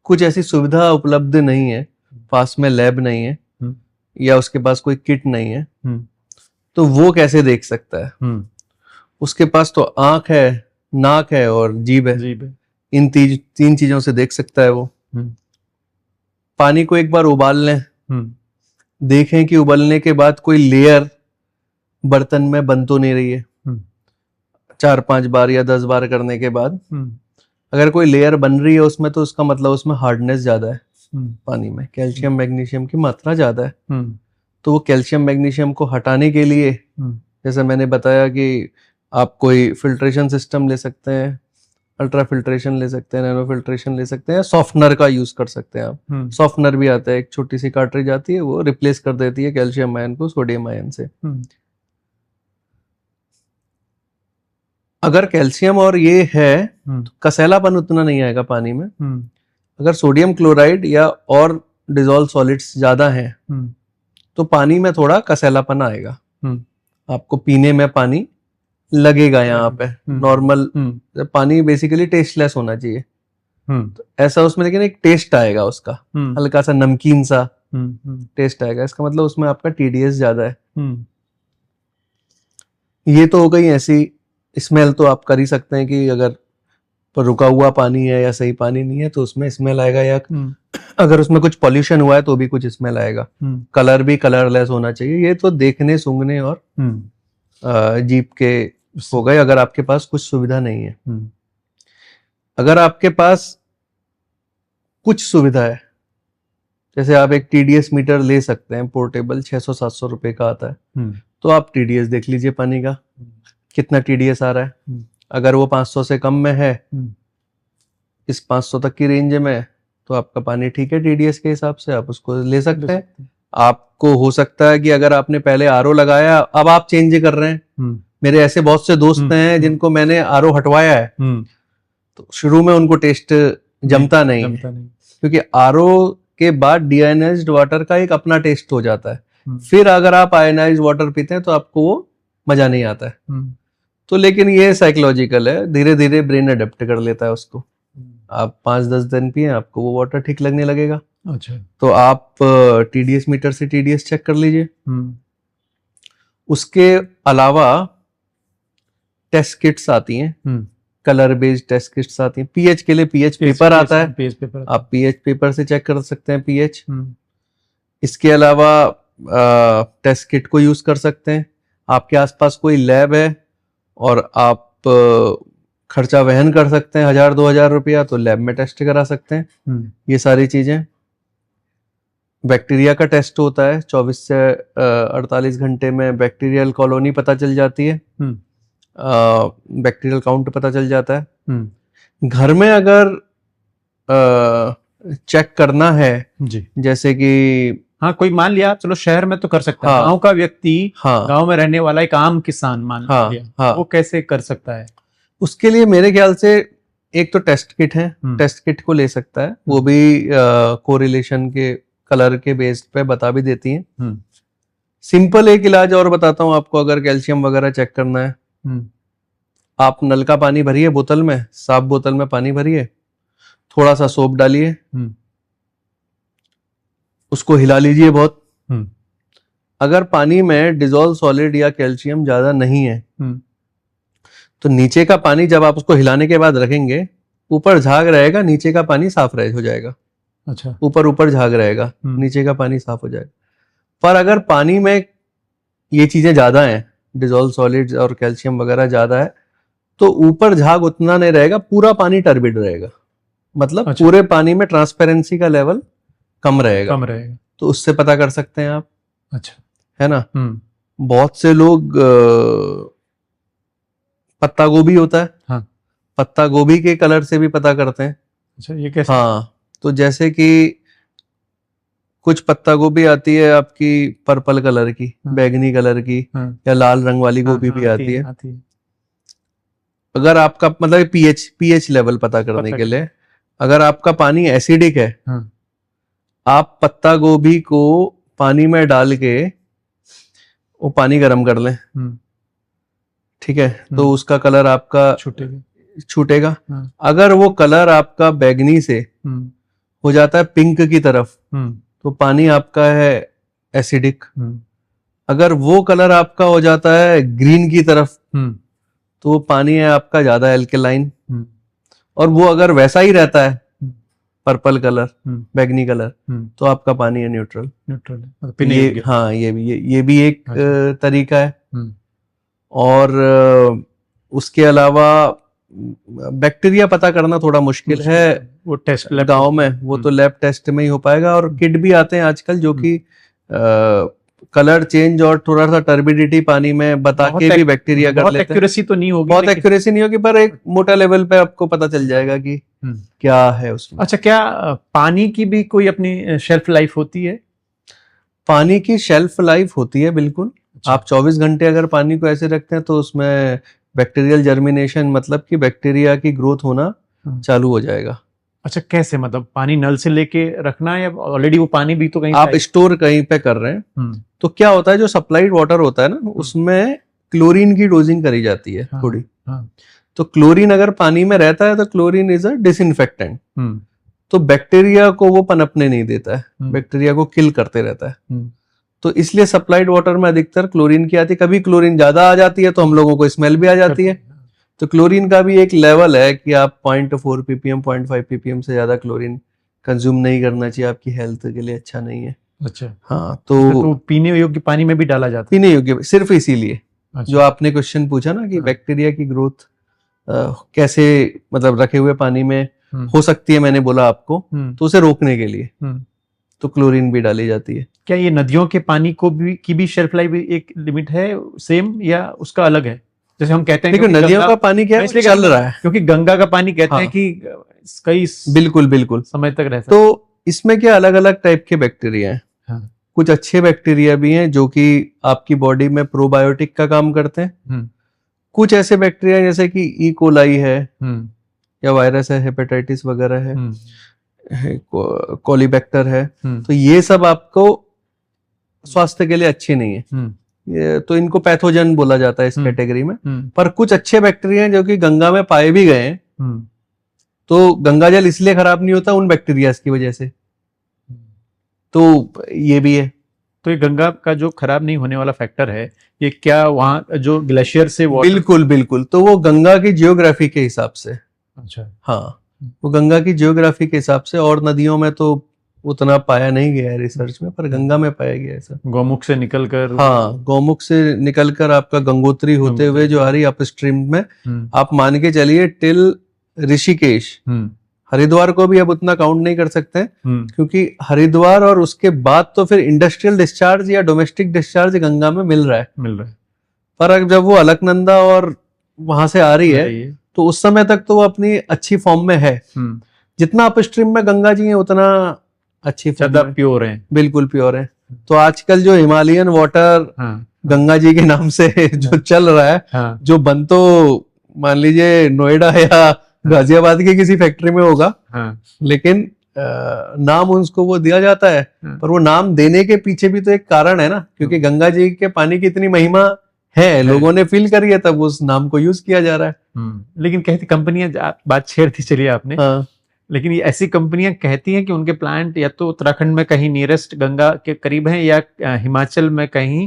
कुछ ऐसी सुविधा उपलब्ध नहीं है, पास में लैब नहीं है या उसके पास कोई किट नहीं है, तो वो कैसे देख सकता है? उसके पास तो आंख है, नाक है और जीभ है। इन 3 चीजों से देख सकता है वो। पानी को एक बार उबाल लें, देखें कि उबलने के बाद कोई लेयर बर्तन में बन तो नहीं रही है। 4-5 बार या 10 बार करने के बाद अगर कोई लेयर बन रही है उसमें, तो उसका मतलब उसमें हार्डनेस ज्यादा है। पानी में कैल्शियम मैग्नीशियम की मात्रा ज्यादा है। तो वो कैल्शियम मैग्नीशियम को हटाने के लिए, जैसे मैंने बताया कि आप कोई फिल्ट्रेशन सिस्टम ले सकते हैं, अल्ट्रा फिल्ट्रेशन ले सकते हैं, नैनो फिल्ट्रेशन ले सकते हैं, सॉफ्टनर का यूज कर सकते हैं आप। सॉफ्टनर भी आता है, एक छोटी सी कार्ट्रिज आती है, वो रिप्लेस कर देती है कैल्शियम आयन को सोडियम आयन से। अगर कैल्शियम और ये है तो कसैलापन उतना नहीं आएगा पानी में। अगर सोडियम क्लोराइड या और डिजोल्व सॉलिड्स ज्यादा हैं तो पानी में थोड़ा कसैलापन आएगा। आपको पीने में पानी लगेगा यहाँ पे। नॉर्मल पानी बेसिकली टेस्टलेस होना चाहिए, तो ऐसा उसमें लेकिन एक टेस्ट आएगा उसका, हल्का सा नमकीन सा टेस्ट आएगा। इसका मतलब उसमें आपका TDS ज्यादा है। ये तो हो गई ऐसी। स्मेल तो आप कर ही सकते हैं कि अगर पर रुका हुआ पानी है या सही पानी नहीं है तो उसमें स्मेल आएगा, या अगर उसमें कुछ पॉल्यूशन हुआ है तो भी कुछ स्मेल आएगा। कलर भी कलरलेस होना चाहिए। ये तो देखने, सूंघने और जीभ के हो गए, अगर आपके पास कुछ सुविधा नहीं है। अगर आपके पास कुछ सुविधा है, जैसे आप एक TDS मीटर ले सकते हैं पोर्टेबल, 600-700 रुपए का आता है, तो आप TDS देख लीजिए पानी का कितना TDS आ रहा है। अगर वो 500 से कम में है, इस 500 तक की रेंज में, तो आपका पानी ठीक है TDS के हिसाब से, आप उसको ले सकते हैं। आपको हो सकता है कि अगर आपने पहले RO लगाया, अब आप चेंज कर रहे हैं। मेरे ऐसे बहुत से दोस्त हैं जिनको मैंने RO हटवाया है, तो शुरू में उनको टेस्ट जमता नहीं है, क्योंकि RO के बाद डीआयनाइज्ड वाटर का एक अपना टेस्ट हो जाता है। फिर अगर आप आयनाइज्ड वाटर पीते हैं तो आपको वो मजा नहीं आता है। तो लेकिन ये साइकोलॉजिकल है, धीरे धीरे ब्रेन अडेप्ट कर लेता है उसको। आप 5-10 दिन पिए, आपको वो वाटर ठीक लगने लगेगा। अच्छा। तो आप TDS मीटर से TDS चेक कर लीजिए। उसके अलावा टेस्ट किट्स आती हैं, कलर बेस्ड टेस्ट किट्स आती हैं। पीएच के लिए पीएच पेपर आता है, आप पीएच पेपर से चेक कर सकते हैं पीएच। इसके अलावा टेस्ट किट को यूज कर सकते हैं। आपके आसपास कोई लैब है और आप खर्चा वहन कर सकते हैं 1000-2000 रुपया, तो लैब में टेस्ट करा सकते हैं। ये सारी चीजें। बैक्टीरिया का टेस्ट होता है, 24 से 48 घंटे में बैक्टीरियल कॉलोनी पता चल जाती है, बैक्टीरियल काउंट पता चल जाता है। घर में अगर चेक करना है जी, जैसे कि हाँ, कोई मान लिया, चलो शहर में तो कर सकता है, गांव का व्यक्ति, गांव में रहने वाला एक आम किसान मान लिया, वो कैसे कर सकता है? उसके लिए मेरे ख्याल से एक तो टेस्ट किट है, टेस्ट किट को ले सकता है। वो भी कोरिलेशन के कलर के बेस्ड पे बता भी देती हैं। सिंपल एक इलाज और बताता हूँ आपको, अगर कैल्शियम वगैरह चेक करना है। आप नल का पानी भरिए बोतल में, साफ बोतल में पानी भरिए, थोड़ा सा सोप डालिए, उसको हिला लीजिए बहुत। अगर पानी में डिजोल्व सॉलिड या कैल्शियम ज्यादा नहीं है तो नीचे का पानी जब आप उसको हिलाने के बाद रखेंगे, ऊपर झाग रहेगा, नीचे का पानी साफ हो जाएगा। अच्छा। ऊपर झाग रहेगा, नीचे का पानी साफ हो जाएगा। पर अगर पानी में ये चीजें ज्यादा हैं, डिजोल्व सॉलिड्स और कैल्शियम वगैरह ज्यादा है, तो ऊपर झाग उतना नहीं रहेगा, पूरा पानी टर्बिड रहेगा। मतलब पूरे पानी में ट्रांसपेरेंसी का लेवल कम रहेगा, तो उससे पता कर सकते हैं आप। अच्छा, है ना। बहुत से लोग पत्ता गोभी होता है, हाँ, पत्ता गोभी के कलर से भी पता करते हैं। अच्छा, ये कैसे? हाँ, तो जैसे कि कुछ पत्ता गोभी आती है आपकी पर्पल कलर की, बैगनी कलर की, या लाल रंग वाली गोभी भी आती है। अगर आपका मतलब पीएच लेवल पता करने के लिए, अगर आपका पानी एसिडिक है, आप पत्ता गोभी को पानी में डाल के वो पानी गर्म कर लें, ठीक है, तो उसका कलर आपका छूटेगा। अगर वो कलर आपका बैगनी से हो जाता है पिंक की तरफ, तो पानी आपका है एसिडिक। अगर वो कलर आपका हो जाता है ग्रीन की तरफ, तो वो पानी है आपका ज्यादा एल्केलाइन। और वो अगर वैसा ही रहता है पर्पल कलर, बैगनी कलर, तो आपका पानी है न्यूट्रल। ये हाँ, ये भी एक तरीका है। और उसके अलावा बैक्टीरिया पता करना थोड़ा मुश्किल है, वो टेस्ट गांव में, वो तो लैब टेस्ट में ही हो पाएगा। और किट भी आते हैं आजकल जो कि कलर चेंज और थोड़ा सा टर्बिडिटी पानी में बता के भी बैक्टीरिया कर लेते हैं। बहुत एक्यूरेसी तो नहीं होगी, बहुत एक्यूरेसी नहीं होगी, पर एक मोटा लेवल पे आपको पता चल जाएगा कि क्या है उसमें। अच्छा, क्या पानी की भी कोई अपनी शेल्फ लाइफ होती है? पानी की शेल्फ लाइफ होती है, बिल्कुल। अच्छा। आप 24 घंटे अगर पानी को ऐसे रखते हैं तो उसमें बैक्टीरियल जर्मिनेशन, मतलब कि बैक्टीरिया की ग्रोथ होना चालू हो जाएगा। अच्छा, कैसे? मतलब पानी नल से लेके रखना है या ऑलरेडी वो पानी भी तो कहीं आप स्टोर कहीं पे कर रहे हैं, तो क्या होता है, जो सप्लाइड वाटर होता है ना, उसमें क्लोरीन की डोजिंग करी जाती है थोड़ी। तो क्लोरीन अगर पानी में रहता है तो क्लोरीन इज अ डिसइंफेक्टेंट, तो बैक्टीरिया को वो पनपने नहीं देता है, बैक्टीरिया को किल करते रहता है। तो इसलिए सप्लाइड वाटर में अधिकतर क्लोरीन की आती है। कभी क्लोरीन ज्यादा आ जाती है तो हम लोगों को स्मेल भी आ जाती है। तो क्लोरीन का भी एक लेवल है कि आप 0.4 ppm 0.5 ppm से ज्यादा क्लोरीन कंज्यूम नहीं करना चाहिए, आपकी हेल्थ के लिए अच्छा नहीं है। अच्छा, हाँ, तो पीने योग्य पानी में भी डाला जाता है? पीने योग्य सिर्फ इसीलिए। अच्छा। जो आपने क्वेश्चन पूछा ना कि बैक्टीरिया की ग्रोथ कैसे मतलब रखे हुए पानी में हो सकती है, मैंने बोला आपको, तो उसे रोकने के लिए तो क्लोरीन भी डाली जाती है। क्या ये नदियों के पानी को भी शेल्फ लाइफ एक लिमिट है सेम, या उसका अलग है? जैसे हम कहते हैं कि नदियों का पानी क्या है, चल रहा है, क्योंकि गंगा का पानी कहते हैं कि कई बिल्कुल समय तक रहता है। तो इसमें क्या अलग अलग टाइप के बैक्टीरिया हैं। कुछ अच्छे बैक्टीरिया भी हैं जो कि आपकी बॉडी में प्रोबायोटिक का काम करते हैं। कुछ ऐसे बैक्टीरिया जैसे कि ई कोलाई है, या वायरस है, हेपेटाइटिस वगैरह है, कोलिबैक्टर है, तो ये सब आपको स्वास्थ्य के लिए अच्छे नहीं है। ये तो इनको पैथोजन बोला जाता है इस कैटेगरी में। पर कुछ अच्छे बैक्टीरिया हैं जो कि गंगा में पाए भी गए हैं, तो गंगा जल इसलिए खराब नहीं होता उन बैक्टीरिया की वजह से। तो ये भी है। तो ये गंगा का जो खराब नहीं होने वाला फैक्टर है, ये क्या वहां जो ग्लेशियर से वाटर? बिल्कुल, तो वो गंगा की जियोग्राफी के हिसाब से। अच्छा, हाँ, वो गंगा की जियोग्राफी के हिसाब से। और नदियों में तो उतना पाया नहीं गया है रिसर्च में, पर गंगा में पाया गया है सर। गौमुख से निकलकर, हाँ, गौमुख से निकलकर आपका गंगोत्री होते हुए जो आ रही अप स्ट्रीम में, आप मान के चलिए टिल ऋषिकेश। हरिद्वार को भी अब उतना काउंट नहीं कर सकते क्योंकि हरिद्वार और उसके बाद तो फिर इंडस्ट्रियल डिस्चार्ज या डोमेस्टिक डिस्चार्ज गंगा में मिल रहा है। पर अब जब वो अलकनंदा और वहां से आ रही है तो उस समय तक तो वो अपनी अच्छी फॉर्म में है। जितना अपस्ट्रीम में गंगा जी है उतना अच्छी फॉर्म, प्योर है, बिल्कुल प्योर है। तो आजकल जो हिमालयन वाटर गंगा जी के नाम से जो चल रहा है, जो बन तो मान लीजिए नोएडा या गाजियाबाद की किसी फैक्ट्री में होगा, लेकिन नाम उसको वो दिया जाता है। पर वो नाम देने के पीछे भी तो एक कारण है ना, क्योंकि गंगा जी के पानी की इतनी महिमा है, लोगों ने फील करी है, तब उस नाम को यूज किया जा रहा है। लेकिन कहती कंपनियां, बात छेड़ती चलिए आपने, लेकिन ये ऐसी कंपनियां कहती हैं कि उनके प्लांट या तो उत्तराखंड में कहीं नियरेस्ट गंगा के करीब हैं, या हिमाचल में कहीं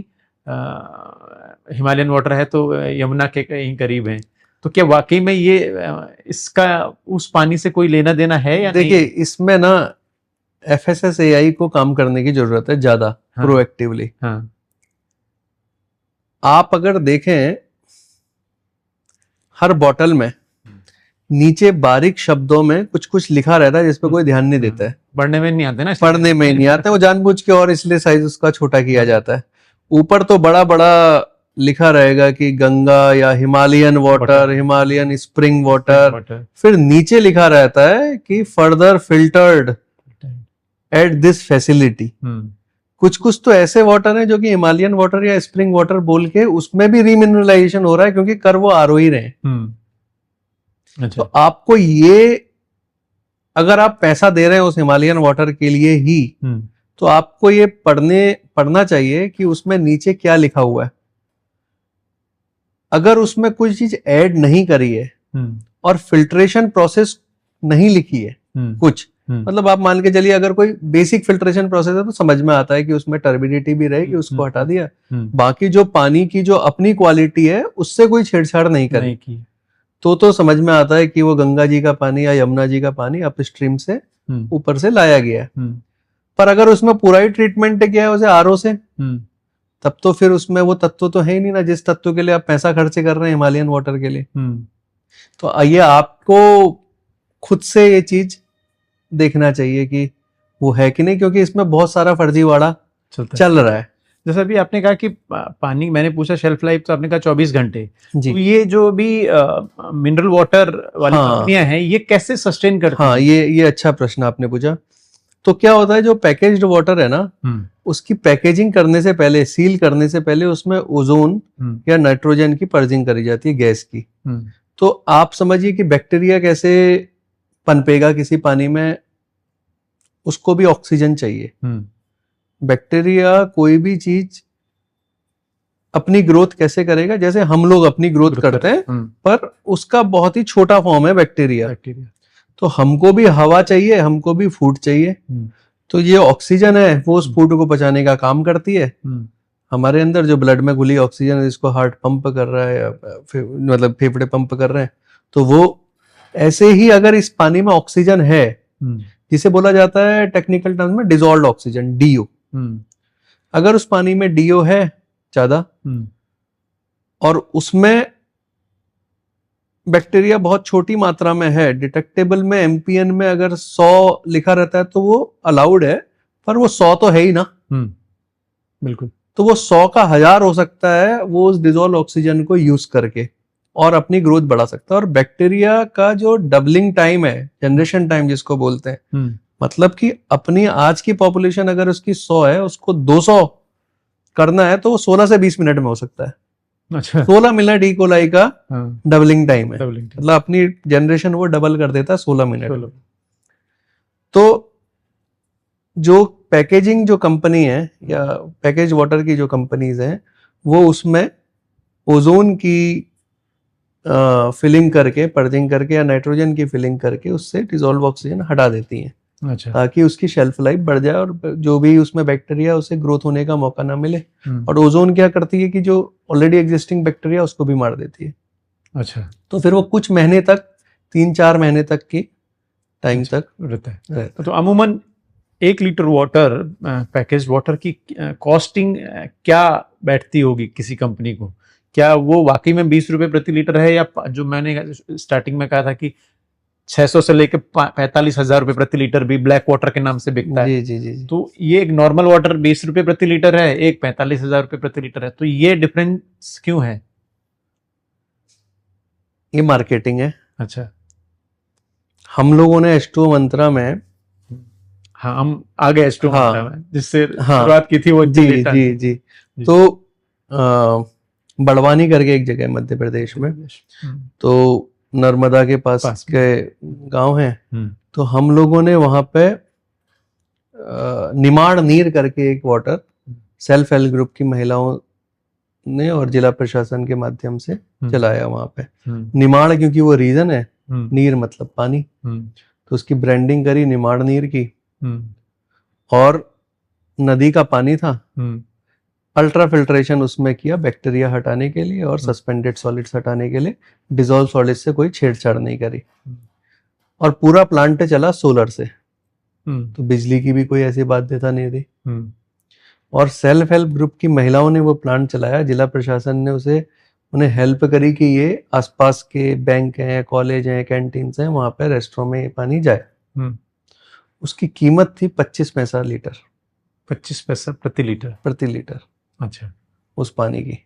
हिमालयन वाटर है तो यमुना के कहीं करीब हैं। तो क्या वाकई में ये इसका उस पानी से कोई लेना देना है या नहीं? देखिए, इसमें ना FSSAI को काम करने की जरूरत है ज्यादा, प्रोएक्टिवली। आप अगर देखें हर बॉटल में नीचे बारीक शब्दों में कुछ कुछ लिखा रहता है जिसपे कोई ध्यान नहीं देता है, पढ़ने में नहीं आते ना, पढ़ने में नहीं आता, वो जानबूझ के और इसलिए साइज उसका छोटा किया जाता है। ऊपर तो बड़ा बड़ा लिखा रहेगा कि गंगा या Himalayan water, Himalayan spring water, फिर नीचे लिखा रहता है कि further filtered at this facility. कुछ कुछ तो ऐसे वाटर हैं जो कि हिमालयन वाटर या स्प्रिंग वाटर बोल के उसमें भी रीमिनरलाइजेशन हो रहा है, क्योंकि कर वो आरओ ही रहे। अच्छा। तो आपको ये, अगर आप पैसा दे रहे हैं उस हिमालयन वाटर के लिए ही, तो आपको ये पढ़ना चाहिए कि उसमें नीचे क्या लिखा हुआ है। अगर उसमें कोई चीज ऐड नहीं करी है और फिल्ट्रेशन प्रोसेस नहीं लिखी है कुछ, मतलब आप मान के चलिए अगर कोई बेसिक फिल्ट्रेशन प्रोसेस है तो समझ में आता है कि उसमें टर्बिडिटी भी रहेगी, उसको हटा दिया। बाकी जो पानी की जो अपनी क्वालिटी है उससे कोई छेड़छाड़ नहीं करी तो समझ में आता है कि वो गंगा जी का पानी या यमुना जी का पानी अपस्ट्रीम से ऊपर से लाया गया है। पर अगर उसमें पूरा ही ट्रीटमेंट किया है उसे आरओ से, तब तो फिर उसमें वो तत्व तो है ही नहीं ना जिस तत्व के लिए आप पैसा खर्च कर रहे हैं हिमालयन वाटर के लिए। तो आइए आपको खुद से ये चीज देखना चाहिए कि वो है कि नहीं, क्योंकि इसमें बहुत सारा फर्जीवाड़ा चल रहा है। जैसा अभी आपने कहा कि पानी, मैंने पूछा शेल्फ लाइफ, तो आपने कहा 24 घंटे। जी। तो ये जो भी मिनरल वाटर वाली कंपनियां हैं, ये कैसे सस्टेन करती हैं? हाँ, ये अच्छा प्रश्न आपने पूछा। तो क्या होता है, जो पैकेज्ड वाटर है ना, उसकी पैकेजिंग करने से पहले, सील करने से पहले उसमें ओजोन या नाइट्रोजन की पर्जिंग करी जाती है, गैस की। तो आप समझिए कि बैक्टीरिया कैसे पनपेगा किसी पानी में, उसको भी ऑक्सीजन चाहिए। बैक्टीरिया कोई भी चीज अपनी ग्रोथ कैसे करेगा, जैसे हम लोग अपनी ग्रोथ करते हैं, पर उसका बहुत ही छोटा फॉर्म है बैक्टीरिया। तो हमको भी हवा चाहिए, हमको भी फूड चाहिए। तो ये ऑक्सीजन है वो उस फूड को पचाने का काम करती है। हमारे अंदर जो ब्लड में घुली ऑक्सीजन है, जिसको हार्ट पंप कर रहा है, मतलब फेफड़े पंप कर रहे हैं, तो वो ऐसे ही अगर इस पानी में ऑक्सीजन है, जिसे बोला जाता है टेक्निकल टर्म्स में डिसॉल्व्ड ऑक्सीजन, डीओ। अगर उस पानी में डीओ है ज्यादा और उसमें बैक्टीरिया बहुत छोटी मात्रा में है, डिटेक्टेबल में एमपीएन में अगर 100 लिखा रहता है तो वो अलाउड है, पर वो 100 तो है ही ना। बिल्कुल। तो वो 100 का 1000 हो सकता है वो उस डिसॉल्व ऑक्सीजन को यूज करके, और अपनी ग्रोथ बढ़ा सकता है। और बैक्टीरिया का जो डबलिंग टाइम है, जनरेशन टाइम जिसको बोलते हैं, मतलब कि अपनी आज की पॉपुलेशन अगर उसकी 100 है, उसको 200 करना है तो वो 16 से 20 मिनट में हो सकता है। अच्छा। 16 मिनट ई कोलाई का डबलिंग टाइम है, मतलब अपनी जनरेशन वो डबल कर देता है 16 मिनट। तो जो पैकेजिंग जो कंपनी है या पैकेज वाटर की जो कंपनीज हैं, वो उसमें ओजोन की फिलिंग करके, पर्जिंग करके, या नाइट्रोजन की फिलिंग करके उससे डिसॉल्व ऑक्सीजन हटा देती हैं। अच्छा। ताकि उसकी शेल्फ लाइफ बढ़ जाए और जो भी उसमें बैक्टीरिया उसे ग्रोथ होने का मौका ना मिले। और ओजोन क्या करती है कि जो ऑलरेडी एग्जिस्टिंग बैक्टीरिया उसको भी मार देती है। अच्छा। तो फिर वो कुछ महीने तक, 3-4 महीने तक की टाइम तक रहता है। तो अमूमन 1 लीटर वाटर, पैकेज वाटर की कॉस्टिंग क्या बैठती होगी किसी कंपनी को? क्या वो वाकई में 20 रुपए प्रति लीटर है, या जो मैंने स्टार्टिंग में कहा था कि 600 से लेकर 45,000 रुपए प्रति लीटर भी ब्लैक वाटर के नाम से बिकता है? जी। तो ये एक नॉर्मल वाटर 20 रुपए प्रति लीटर है, एक 45,000 रुपए प्रति लीटर है, तो ये डिफरेंस क्यों है? ये मार्केटिंग है। अच्छा। हम लोगों ने H2O मंत्रा में, हाँ, हम आगे H2O मंत्रा में जिससे शुरुआत की थी वो। जी। तो बड़वानी करके एक जगह मध्य प्रदेश में, तो नर्मदा के पास के गांव हैं, तो हम लोगों ने वहां पे निमाड़ नीर करके एक वाटर सेल्फ हेल्प ग्रुप की महिलाओं ने और जिला प्रशासन के माध्यम से चलाया वहां पे। निमाड़ क्योंकि वो रीजन है, नीर मतलब पानी, तो उसकी ब्रांडिंग करी निमाड़ नीर की। और नदी का पानी था, अल्ट्रा फिल्ट्रेशन उसमें किया बैक्टीरिया हटाने के लिए और सस्पेंडेड सॉलिड्स हटाने के लिए, डिसॉल्व सॉलिड से कोई छेड़छाड़ नहीं करी। और पूरा प्लांट चला सोलर से, तो बिजली की भी कोई ऐसी बाध्यता नहीं थी। और सेल्फ हेल्प ग्रुप की महिलाओं ने वो प्लांट चलाया, जिला प्रशासन ने उसे उन्हें हेल्प करी कि ये आसपास के बैंक हैं, कॉलेज हैं, कैंटीन्स हैं, वहां पे रेस्टोरेंट में ये पानी जाए। उसकी कीमत थी 25 पैसा लीटर। 25 पैसा प्रति लीटर? प्रति लीटर। अच्छा। उस पानी की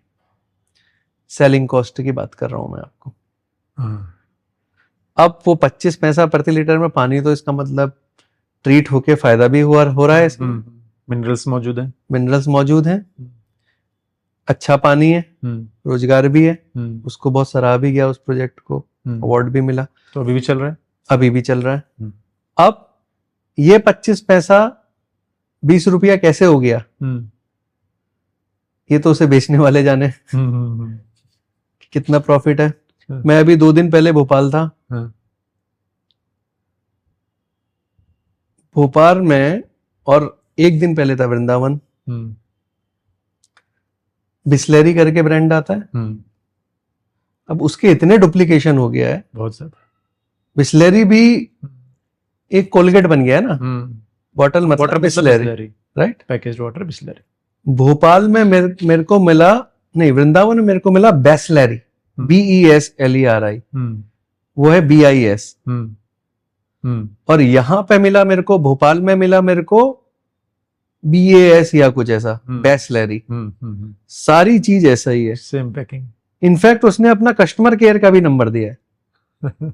सेलिंग कॉस्ट की बात कर रहा हूं मैं आपको। अब वो 25 पैसा प्रति लीटर में पानी, तो इसका मतलब ट्रीट होके फायदा भी हो रहा है इसमें। मिनरल्स मौजूद हैं। मिनरल्स मौजूद हैं, अच्छा पानी है, रोजगार भी है। उसको बहुत सराहा भी गया, उस प्रोजेक्ट को अवार्ड भी मिला। तो अभी भी चल रहा है? अभी भी चल रहा है। अब ये 25 पैसा 20 रुपया कैसे हो गया, ये तो उसे बेचने वाले जाने कितना प्रॉफिट है। मैं अभी 2 दिन पहले भोपाल था। भोपाल में, और 1 दिन पहले था वृंदावन। बिस्लेरी करके ब्रांड आता है। अब उसके इतने डुप्लीकेशन हो गया है, बहुत ज्यादा। बिस्लेरी भी एक कोलगेट बन गया है ना, बॉटल मतलब water Bisleri, right? Packaged water Bisleri. Bhopal में मेरे को मिला, नहीं वृंदावन में मेरे को मिला बेसलेरी, BESLERI, वो है BIS। और यहां पे मिला मेरे को, भोपाल में मिला मेरे को BAS या कुछ ऐसा, बेसलेरी। सारी चीज ऐसा ही है, सेम पैकिंग। इनफैक्ट उसने अपना कस्टमर केयर का भी नंबर दिया है।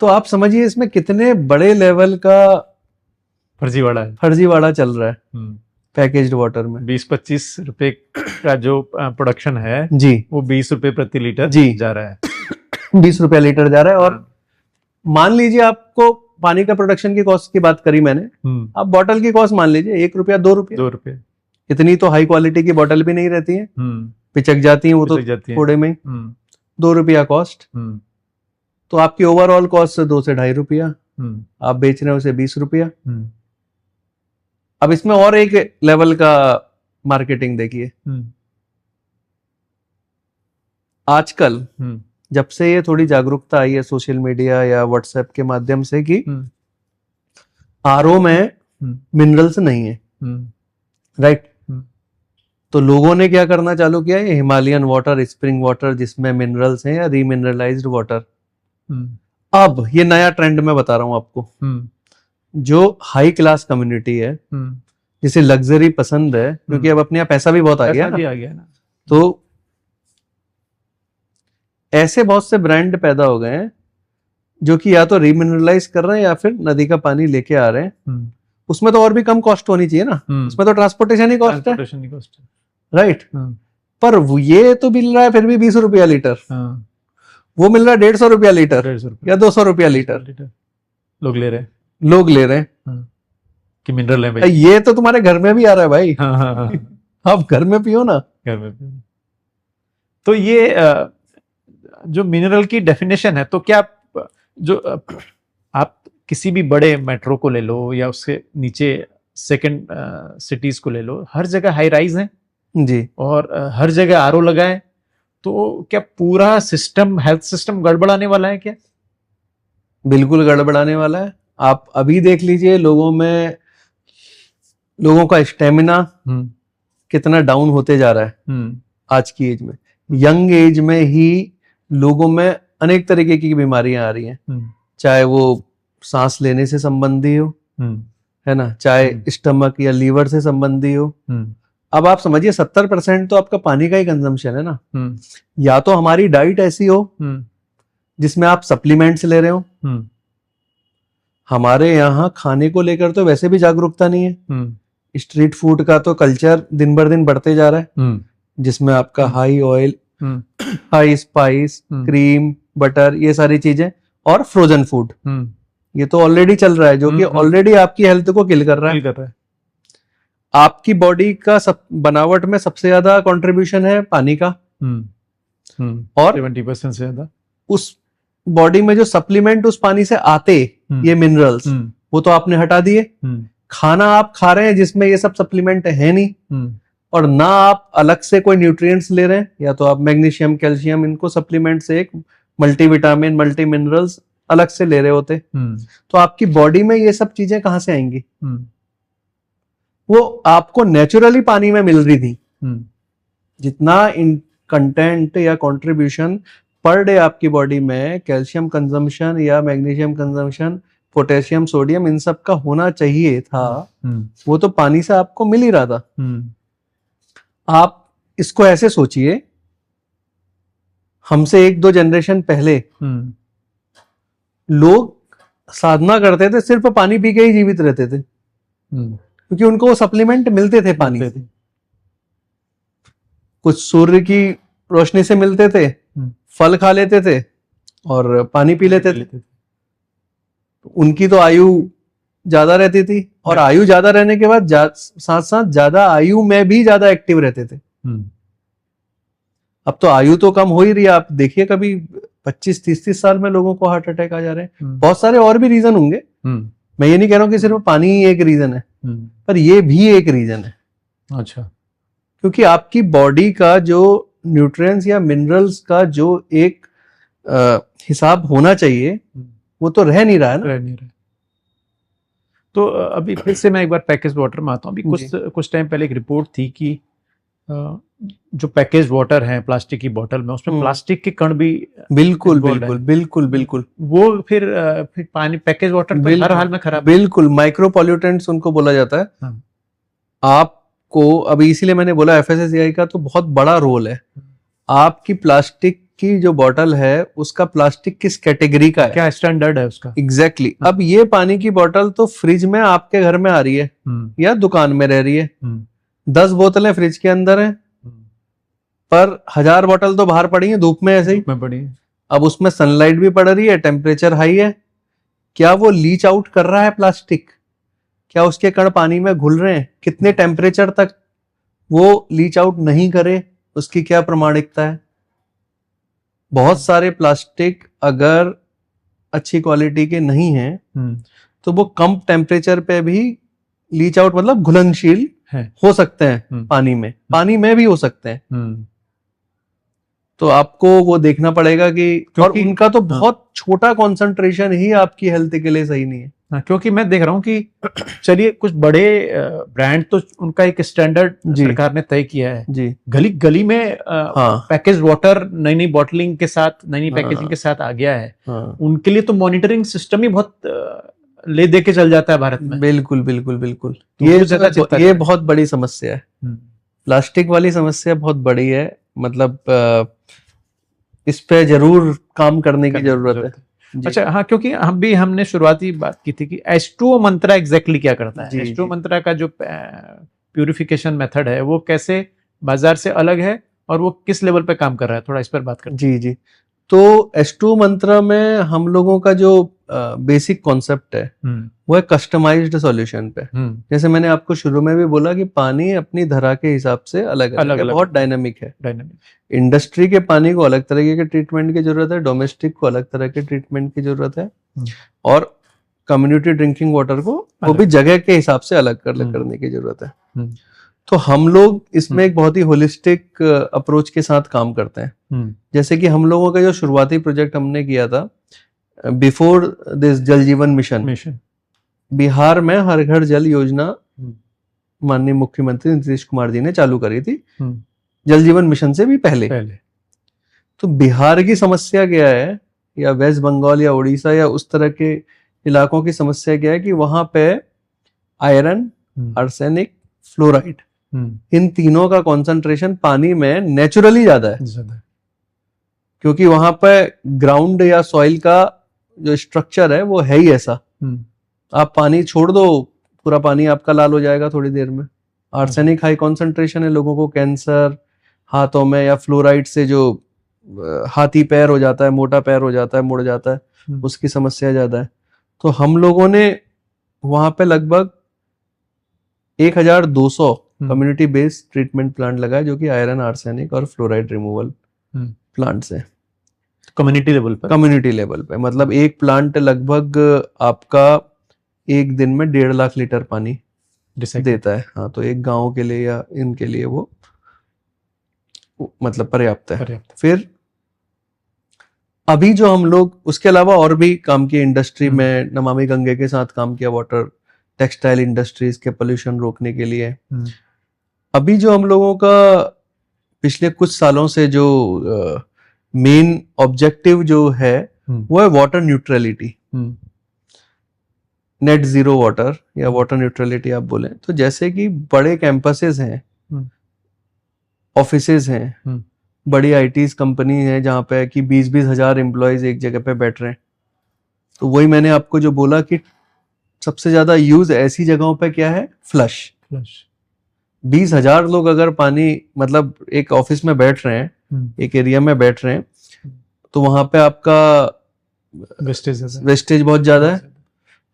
तो आप समझिए इसमें कितने बड़े लेवल का फर्जीवाड़ा चल रहा है पैकेज्ड वाटर में। 20-25 रुपए का जो प्रोडक्शन है जी, वो 20 रुपए प्रति लीटर जी जा रहा है। 20 रुपया लीटर जा रहा है। और मान लीजिए आपको पानी का प्रोडक्शन की कॉस्ट की बात करी मैंने, आप बॉटल की कॉस्ट मान लीजिए 1 रुपया 2 रुपये। इतनी तो हाई क्वालिटी की बॉटल भी नहीं रहती है, पिचक जाती है वो तो थोड़े में। 2 रुपया कॉस्ट, तो आपकी ओवरऑल कॉस्ट 2 से 2.5 रुपया, आप बेच रहे हो उसे 20 रुपया। अब इसमें और एक लेवल का मार्केटिंग देखिए। आजकल जब से ये थोड़ी जागरूकता आई है सोशल मीडिया या व्हाट्सएप के माध्यम से कि RO में मिनरल्स नहीं है, राइट? तो लोगों ने क्या करना चालू किया, ये हिमालयन वाटर, स्प्रिंग वाटर जिसमें मिनरल्स हैं, या रीमिनरलाइज्ड वाटर। अब ये नया ट्रेंड मैं बता रहा हूं आपको। जो हाई क्लास कम्युनिटी है, जिसे लग्जरी पसंद है, क्योंकि अब अपने यहाँ पैसा भी बहुत आ गया ना, तो ऐसे बहुत से ब्रांड पैदा हो गए हैं जो कि या तो रीमिनरलाइज कर रहे हैं या फिर नदी का पानी लेके आ रहे हैं। उसमें तो और भी कम कॉस्ट होनी चाहिए ना, उसमें तो ट्रांसपोर्टेशन ही कॉस्ट है, राइट? पर ये तो मिल रहा है फिर भी 20 रुपया लीटर, वो मिल रहा है 150 रुपया लीटर या 200 रुपया लीटर। लोग ले रहे हैं कि मिनरल है भाई। ये तो तुम्हारे घर में भी आ रहा है भाई। आप घर में पियो ना, घर में पियो। तो ये जो मिनरल की डेफिनेशन है, तो क्या जो आप किसी भी बड़े मेट्रो को ले लो या उसके नीचे सेकंड सिटीज को ले लो, हर जगह हाई राइज है जी, और हर जगह RO लगा है, तो क्या पूरा सिस्टम, हेल्थ सिस्टम गड़बड़ाने वाला है क्या? बिल्कुल गड़बड़ाने वाला है। आप अभी देख लीजिए लोगों का स्टेमिना कितना डाउन होते जा रहा है आज की एज में। यंग एज में ही लोगों में अनेक तरीके की बीमारियां आ रही हैं, चाहे वो सांस लेने से संबंधी हो, है ना, चाहे स्टमक या लीवर से संबंधी हो। अब आप समझिए 70% तो आपका पानी का ही कंजम्पशन है ना। या तो हमारी डाइट ऐसी हो जिसमें आप सप्लीमेंट्स ले रहे हो। हमारे यहाँ खाने को लेकर तो वैसे भी जागरूकता नहीं है। स्ट्रीट फूड का तो कल्चर दिन बर दिन बढ़ते जा रहा है, जिसमें आपका high oil, high spice, cream, butter, ये सारी चीजें, और फ्रोजन फूड, ये तो ऑलरेडी चल रहा है, जो कि ऑलरेडी आपकी हेल्थ को किल कर रहा है। आपकी बॉडी का बनावट में सबसे ज्यादा कंट्रीब्यूशन है पानी का, और 70% से ज्यादा उस बॉडी में जो सप्लीमेंट उस पानी से आते, ये मिनरल्स, वो तो आपने हटा दिए। खाना आप खा रहे हैं जिसमें ये सब सप्लीमेंट है नहीं, और ना आप अलग से कोई न्यूट्रिएंट्स ले रहे हैं, या तो आप मैग्नीशियम, कैल्शियम, इनको सप्लीमेंट से, एक मल्टीविटामिन, मल्टी मिनरल्स अलग से ले रहे होते। तो आपकी बॉडी में ये सब चीजें कहां से आएंगी? वो आपको नेचुरली पानी में मिल रही थी, जितना इन कंटेंट या कंट्रीब्यूशन पर डे आपकी बॉडी में कैल्शियम कंजम्पशन या मैग्नीशियम कंजम्पशन, पोटेशियम, सोडियम, इन सब का होना चाहिए था, वो तो पानी से आपको मिल ही रहा था। आप इसको ऐसे सोचिए, हमसे 1-2 जनरेशन पहले लोग साधना करते थे, सिर्फ पानी पी के ही जीवित रहते थे, क्योंकि उनको वो सप्लीमेंट मिलते थे पानी से। कुछ सूर्य की रोशनी से मिलते थे, फल खा लेते थे और पानी पी लेते थे। उनकी तो आयु ज्यादा रहती थी, और आयु ज्यादा रहने के बाद साथ साथ ज्यादा आयु में भी ज्यादा एक्टिव रहते थे। अब तो आयु तो कम हो ही रही है। आप देखिए, कभी 25-30 साल में लोगों को हार्ट अटैक आ जा रहे हैं। बहुत सारे और भी रीजन होंगे, मैं ये नहीं कह रहा हूं कि सिर्फ पानी ही एक रीजन है, पर ये भी एक रीजन है। अच्छा, क्योंकि आपकी बॉडी का जो न्यूट्रिएंट्स या मिनरल्स का जो एक हिसाब होना चाहिए, वो तो रह नहीं रहा है ना। रह नहीं रहा। तो अभी फिर से मैं एक बार पैकेज वाटर में आता हूँ। अभी कुछ टाइम पहले एक रिपोर्ट थी कि जो पैकेज वाटर है प्लास्टिक की बोतल में, उसमें प्लास्टिक के कण भी बिल्कुल बिल्कुल बिल्कुल बिल्कुल वो फिर पानी पैकेज वाटर तो हर हाल में खराब। बिल्कुल, माइक्रो पॉल्यूटेंट्स उनको बोला जाता है। आपको अभी इसीलिए मैंने बोला FSSAI का तो बहुत बड़ा रोल है। आपकी प्लास्टिक की जो बोतल है, उसका प्लास्टिक किस कैटेगरी का है, क्या स्टैंडर्ड है उसका। एग्जैक्टली। अब ये पानी की बोतल तो फ्रिज में आपके घर में आ रही है या दुकान में रह रही है, 10 बोतलें फ्रिज के अंदर हैं, पर 1000 बोतल तो बाहर पड़ी है धूप में ऐसे ही पड़ी है। अब उसमें सनलाइट भी पड़ रही है, टेम्परेचर हाई है, क्या वो लीच आउट कर रहा है प्लास्टिक? क्या उसके कण पानी में घुल रहे हैं? कितने टेम्परेचर तक वो लीच आउट नहीं करे, उसकी क्या प्रमाणिकता है? बहुत सारे प्लास्टिक अगर अच्छी क्वालिटी के नहीं हैं तो वो कम टेम्परेचर पे भी लीच आउट, मतलब घुलनशील हो सकते हैं पानी में भी हो सकते हैं। तो आपको वो देखना पड़ेगा कि, और इनका तो बहुत छोटा कॉन्सेंट्रेशन ही आपकी हेल्थ के लिए सही नहीं है। क्योंकि मैं देख रहा हूँ कि चलिए कुछ बड़े ब्रांड तो उनका एक स्टैंडर्ड सरकार ने तय किया है जी, गली गली में पैकेज वाटर नई नई बॉटलिंग के साथ, नई नई पैकेजिंग के साथ आ गया है। उनके लिए तो मॉनिटरिंग सिस्टम ही बहुत ले दे के चल जाता है भारत में। बिल्कुल बिल्कुल बिल्कुल, ये बहुत बड़ी समस्या है। प्लास्टिक वाली समस्या बहुत बड़ी है, मतलब इस पे जरूर काम करने की जरूरत है। अच्छा हाँ, क्योंकि हमने शुरुआती बात की थी कि H2O मंत्रा एग्जैक्टली क्या करता है। H2O मंत्रा का जो प्यूरिफिकेशन मेथड है वो कैसे बाजार से अलग है और वो किस लेवल पे काम कर रहा है, थोड़ा इस पर बात करते हैं। जी, तो H2O मंत्रा में हम लोगों का जो बेसिक कॉन्सेप्ट है वो है कस्टमाइज्ड सॉल्यूशन पे। जैसे मैंने आपको शुरू में भी बोला कि पानी अपनी धरा के हिसाब से अलग अलग है, बहुत डायनामिक है। इंडस्ट्री के पानी को अलग तरह के ट्रीटमेंट की जरूरत है, डोमेस्टिक को अलग तरह के ट्रीटमेंट की जरूरत है, और कम्युनिटी ड्रिंकिंग वाटर को वो भी जगह के हिसाब से अलग करने की जरूरत है। तो हम लोग इसमें एक बहुत ही होलिस्टिक अप्रोच के साथ काम करते हैं। जैसे कि हम लोगों का जो शुरुआती प्रोजेक्ट हमने किया था बिफोर दिस जल जीवन मिशन, बिहार में हर घर जल योजना माननीय मुख्यमंत्री नीतीश कुमार जी ने चालू करी थी, जल जीवन मिशन से भी पहले। तो बिहार की समस्या क्या है, या वेस्ट बंगाल या उड़ीसा या उस तरह के इलाकों की समस्या क्या है कि वहां पे आयरन, आर्सेनिक, फ्लोराइड, इन तीनों का कॉन्सेंट्रेशन पानी में नेचुरली ज्यादा है, क्योंकि वहां पे ग्राउंड या सॉइल का जो स्ट्रक्चर है वो है ही ऐसा। आप पानी छोड़ दो, पूरा पानी आपका लाल हो जाएगा थोड़ी देर में। आर्सेनिक हाई कॉन्सेंट्रेशन है, लोगों को कैंसर हाथों में, या फ्लोराइड से जो हाथी पैर हो जाता है, मोटा पैर हो जाता है, मुड़ जाता है, उसकी समस्या ज्यादा है। तो हम लोगों ने वहां पे लगभग 1200 कम्युनिटी बेस्ड ट्रीटमेंट प्लांट लगाए, जो कि आयरन, आर्सेनिक और फ्लोराइड रिमूवल प्लांट्स है। कम्युनिटी लेवल पे मतलब एक प्लांट लगभग आपका एक दिन में 1.5 लाख लीटर पानी देता है। हाँ, तो एक गांव के लिए या इनके लिए वो मतलब पर्याप्त है। फिर अभी जो हम लोग उसके अलावा और भी काम किए इंडस्ट्री में, नमामि गंगे के साथ काम किया, वाटर टेक्सटाइल इंडस्ट्रीज के पोल्यूशन रोकने के लिए। अभी जो हम लोगों का पिछले कुछ सालों से जो मेन ऑब्जेक्टिव जो है वो है water neutrality, net zero water या वाटर न्यूट्रलिटी आप बोले तो। जैसे कि बड़े कैंपसेस हैं, ऑफिसेज हैं, बड़ी आईटीज कंपनी है जहाँ पे कि 20-20 हजार एम्प्लॉयज एक जगह पे बैठ रहे हैं। तो वही मैंने आपको जो बोला कि सबसे ज्यादा यूज ऐसी जगहों पे क्या है, फ्लश। 20 हजार लोग अगर पानी मतलब एक ऑफिस में बैठ रहे हैं, एक एरिया में बैठ रहे हैं, तो वहां पे आपका वेस्टेज बहुत ज्यादा है।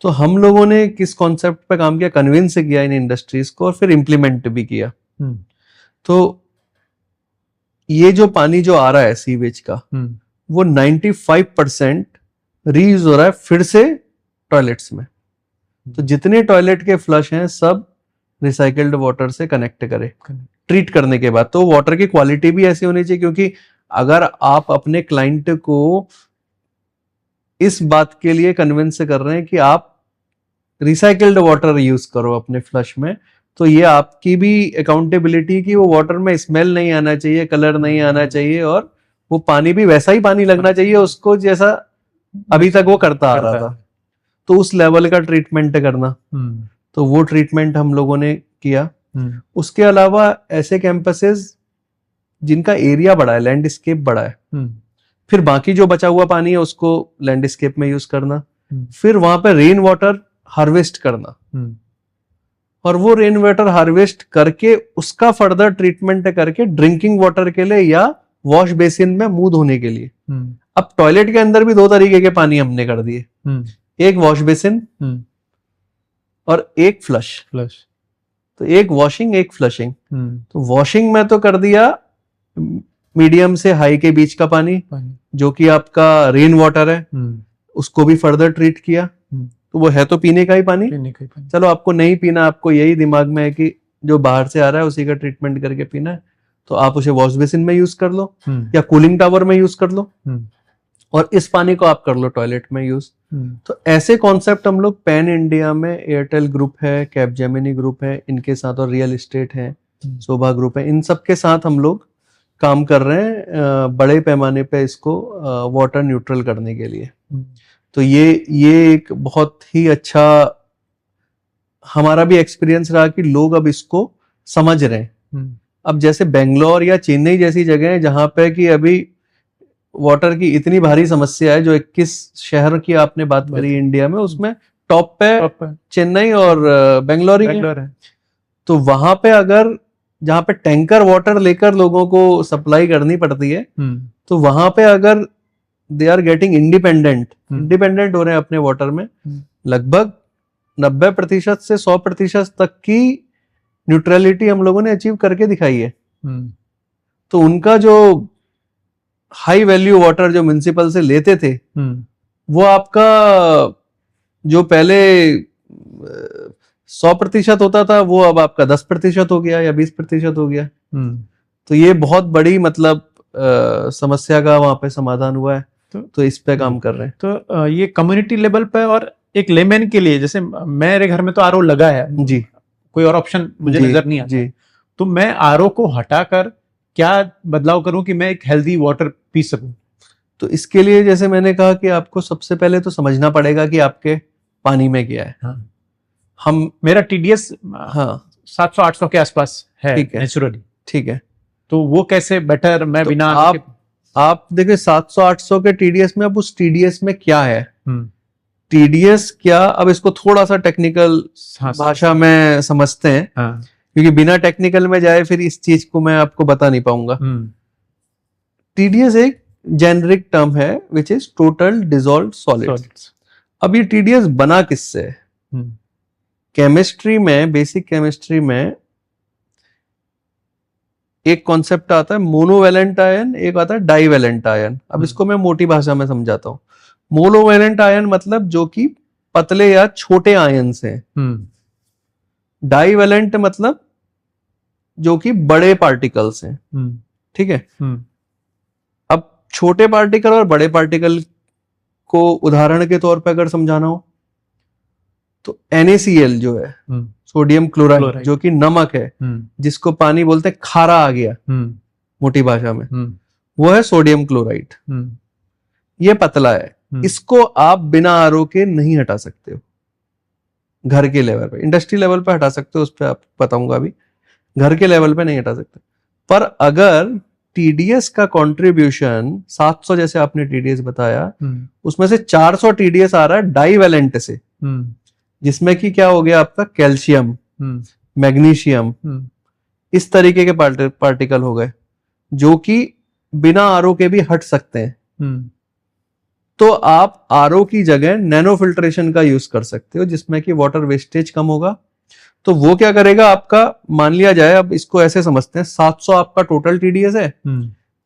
तो हम लोगों ने किस कॉन्सेप्ट पे काम किया, कन्विंस किया इन इंडस्ट्रीज को और फिर इम्प्लीमेंट भी किया। तो ये जो पानी जो आ रहा है सीवेज का, वो 95% रीयूज हो रहा है फिर से टॉयलेट्स में। तो जितने टॉयलेट के फ्लश हैं सब रिसाइकल्ड वाटर से कनेक्ट करे ट्रीट करने के बाद। तो वाटर की क्वालिटी भी ऐसी होनी चाहिए, क्योंकि अगर आप अपने क्लाइंट को इस बात के लिए कन्विंस कर रहे हैं कि आप रिसाइकल्ड वाटर यूज करो अपने फ्लश में, तो ये आपकी भी अकाउंटेबिलिटी की वो वाटर में स्मेल नहीं आना चाहिए, कलर नहीं आना चाहिए, और वो पानी भी वैसा ही पानी लगना चाहिए उसको जैसा अभी तक वो करता आ रहा था। तो उस लेवल का ट्रीटमेंट करना, तो वो ट्रीटमेंट हम लोगों ने किया। उसके अलावा ऐसे कैंपसेस जिनका एरिया बड़ा है, लैंडस्केप बड़ा है, फिर बाकी जो बचा हुआ पानी है उसको लैंडस्केप में यूज करना, फिर वहां पे रेन वाटर हार्वेस्ट करना, और वो रेन वाटर हार्वेस्ट करके उसका फर्दर ट्रीटमेंट करके ड्रिंकिंग वाटर के लिए या वॉश बेसिन में मुंह धोने के लिए। अब टॉयलेट के अंदर भी 2 तरीके के पानी हमने कर दिए, एक वॉश बेसिन और एक फ्लश। तो एक वॉशिंग एक फ्लशिंग। तो वॉशिंग में तो कर दिया मीडियम से हाई के बीच का पानी जो कि आपका रेन वाटर है, उसको भी फर्दर ट्रीट किया। तो वो है तो पीने का ही पानी। चलो आपको नहीं पीना, आपको यही दिमाग में है कि जो बाहर से आ रहा है उसी का ट्रीटमेंट करके पीना है, तो आप उसे वॉश बेसिन में यूज कर लो या कूलिंग टावर में यूज कर लो, और इस पानी को आप कर लो टॉयलेट में यूज। तो ऐसे कॉन्सेप्ट हम लोग पैन इंडिया में, एयरटेल ग्रुप है, कैपजेमिनी ग्रुप है, इनके साथ, और रियल एस्टेट है, शोभा ग्रुप है, इन सब के साथ हम लोग काम कर रहे हैं बड़े पैमाने पे इसको वाटर न्यूट्रल करने के लिए। तो ये एक बहुत ही अच्छा हमारा भी एक्सपीरियंस रहा कि लोग अब इसको समझ रहे हैं। अब जैसे बेंगलोर या चेन्नई जैसी जगह है जहां पे कि अभी वाटर की इतनी भारी समस्या है, जो 21 शहर की आपने बात करी इंडिया में, उसमें टॉप पे चेन्नई और बेंगलोर ही है। तो वहां पे अगर जहां पे टैंकर वाटर लेकर लोगों को सप्लाई करनी पड़ती है, तो वहां पे अगर दे आर गेटिंग इंडिपेंडेंट हो रहे हैं अपने वाटर में, लगभग 90% से 100% तक की न्यूट्रलिटी हम लोगों ने अचीव करके दिखाई है। तो उनका जो हाई वैल्यू वाटर जो म्युनिसिपल से लेते थे, वो आपका जो पहले 100% होता था, वो अब आपका 10% हो गया या 20% हो गया। तो ये बहुत बड़ी मतलब समस्या का वहां पे समाधान हुआ है। तो इस पे काम कर रहे हैं। तो ये कम्युनिटी लेवल पे और एक लेमैन के लिए, जैसे मेरे घर में तो आरओ लगा है जी, कोई और ऑप्शन मुझे नजर नहीं आता जी, तो मैं आरओ को हटाकर क्या बदलाव करूं कि मैं एक हेल्दी वाटर पी सकूं? तो इसके लिए जैसे मैंने कहा कि आपको सबसे पहले तो समझना पड़ेगा कि आपके पानी में क्या है। मेरा टीडीएस 700-800 के आसपास है नेचुरली, ठीक है। तो वो कैसे बेटर मैं तो बिना आप देखिए 700-800 के टीडीएस में, अब उस टीडीएस में क्या है, टीडीएस क्या, अब इसको थोड़ा सा टेक्निकल भाषा में समझते हैं, क्योंकि बिना टेक्निकल में जाए फिर इस चीज को मैं आपको बता नहीं पाऊंगा। टीडीएस एक जेनरिक टर्म है which is total dissolved solids. अब ये टीडीएस बना किससे है? केमिस्ट्री में, बेसिक केमिस्ट्री में एक कॉन्सेप्ट आता है मोनोवैलेंट आयन, एक आता है डाइवैलेंट आयन। अब इसको मैं मोटी भाषा में समझाता हूं। मोनोवैलेंट आयन मतलब जो कि पतले या छोटे आयन से, डाइवैलेंट मतलब जो कि बड़े पार्टिकल्स हैं। ठीक है। अब छोटे पार्टिकल और बड़े पार्टिकल को उदाहरण के तौर पर अगर समझाना हो तो NaCl जो है, सोडियम क्लोराइड, जो कि नमक है, जिसको पानी बोलते हैं खारा आ गया, मोटी भाषा में, वो है सोडियम क्लोराइड। ये पतला है, इसको आप बिना आरओ के नहीं हटा सकते हो। घर के लेवल पे, इंडस्ट्री लेवल पे हटा सकते हो, उस पर आप बताऊंगा अभी। घर के लेवल पे नहीं हटा सकते। पर अगर टीडीएस का कंट्रीब्यूशन 700 जैसे आपने टीडीएस बताया, उसमें से 400 टीडीएस आ रहा है डाइवेलेंट से, जिसमें कि क्या हो गया आपका कैल्शियम, मैग्नीशियम, इस तरीके के पार्टिकल हो गए जो कि बिना आरओ के भी हट सकते हैं। तो आप आरओ की जगह नैनो फिल्ट्रेशन का यूज कर सकते हो, जिसमें कि वाटर वेस्टेज कम होगा। तो वो क्या करेगा आपका, मान लिया जाए, अब इसको ऐसे समझते हैं, 700 आपका टोटल टीडीएस है,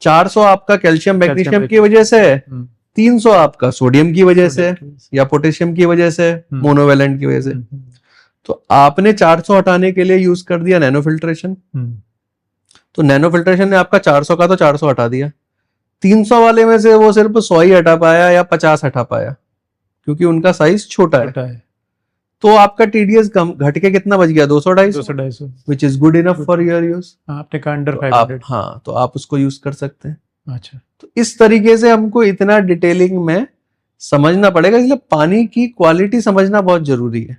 400 आपका कैल्शियम मैग्नीशियम की वजह से है, 300 आपका सोडियम की वजह से या पोटेशियम की वजह से, मोनोवेलेंट की वजह से। तो आपने 400 हटाने के लिए यूज कर दिया नैनो फिल्ट्रेशन। तो नैनो फिल्ट्रेशन ने आपका 400 का तो 400 हटा दिया, 300 वाले में से वो सिर्फ 100 ही हटा पाया या 50 हटा पाया, क्योंकि उनका साइज छोटा है। तो आपका टीडीएस कम घट के कितना बच गया, 200-250, which is good enough for your use. आपने कहा अंडर 500। हाँ, तो आप उसको यूज कर सकते हैं। अच्छा, तो इस तरीके से हमको इतना डिटेलिंग में समझना पड़ेगा, इसलिए पानी की क्वालिटी समझना बहुत जरूरी है।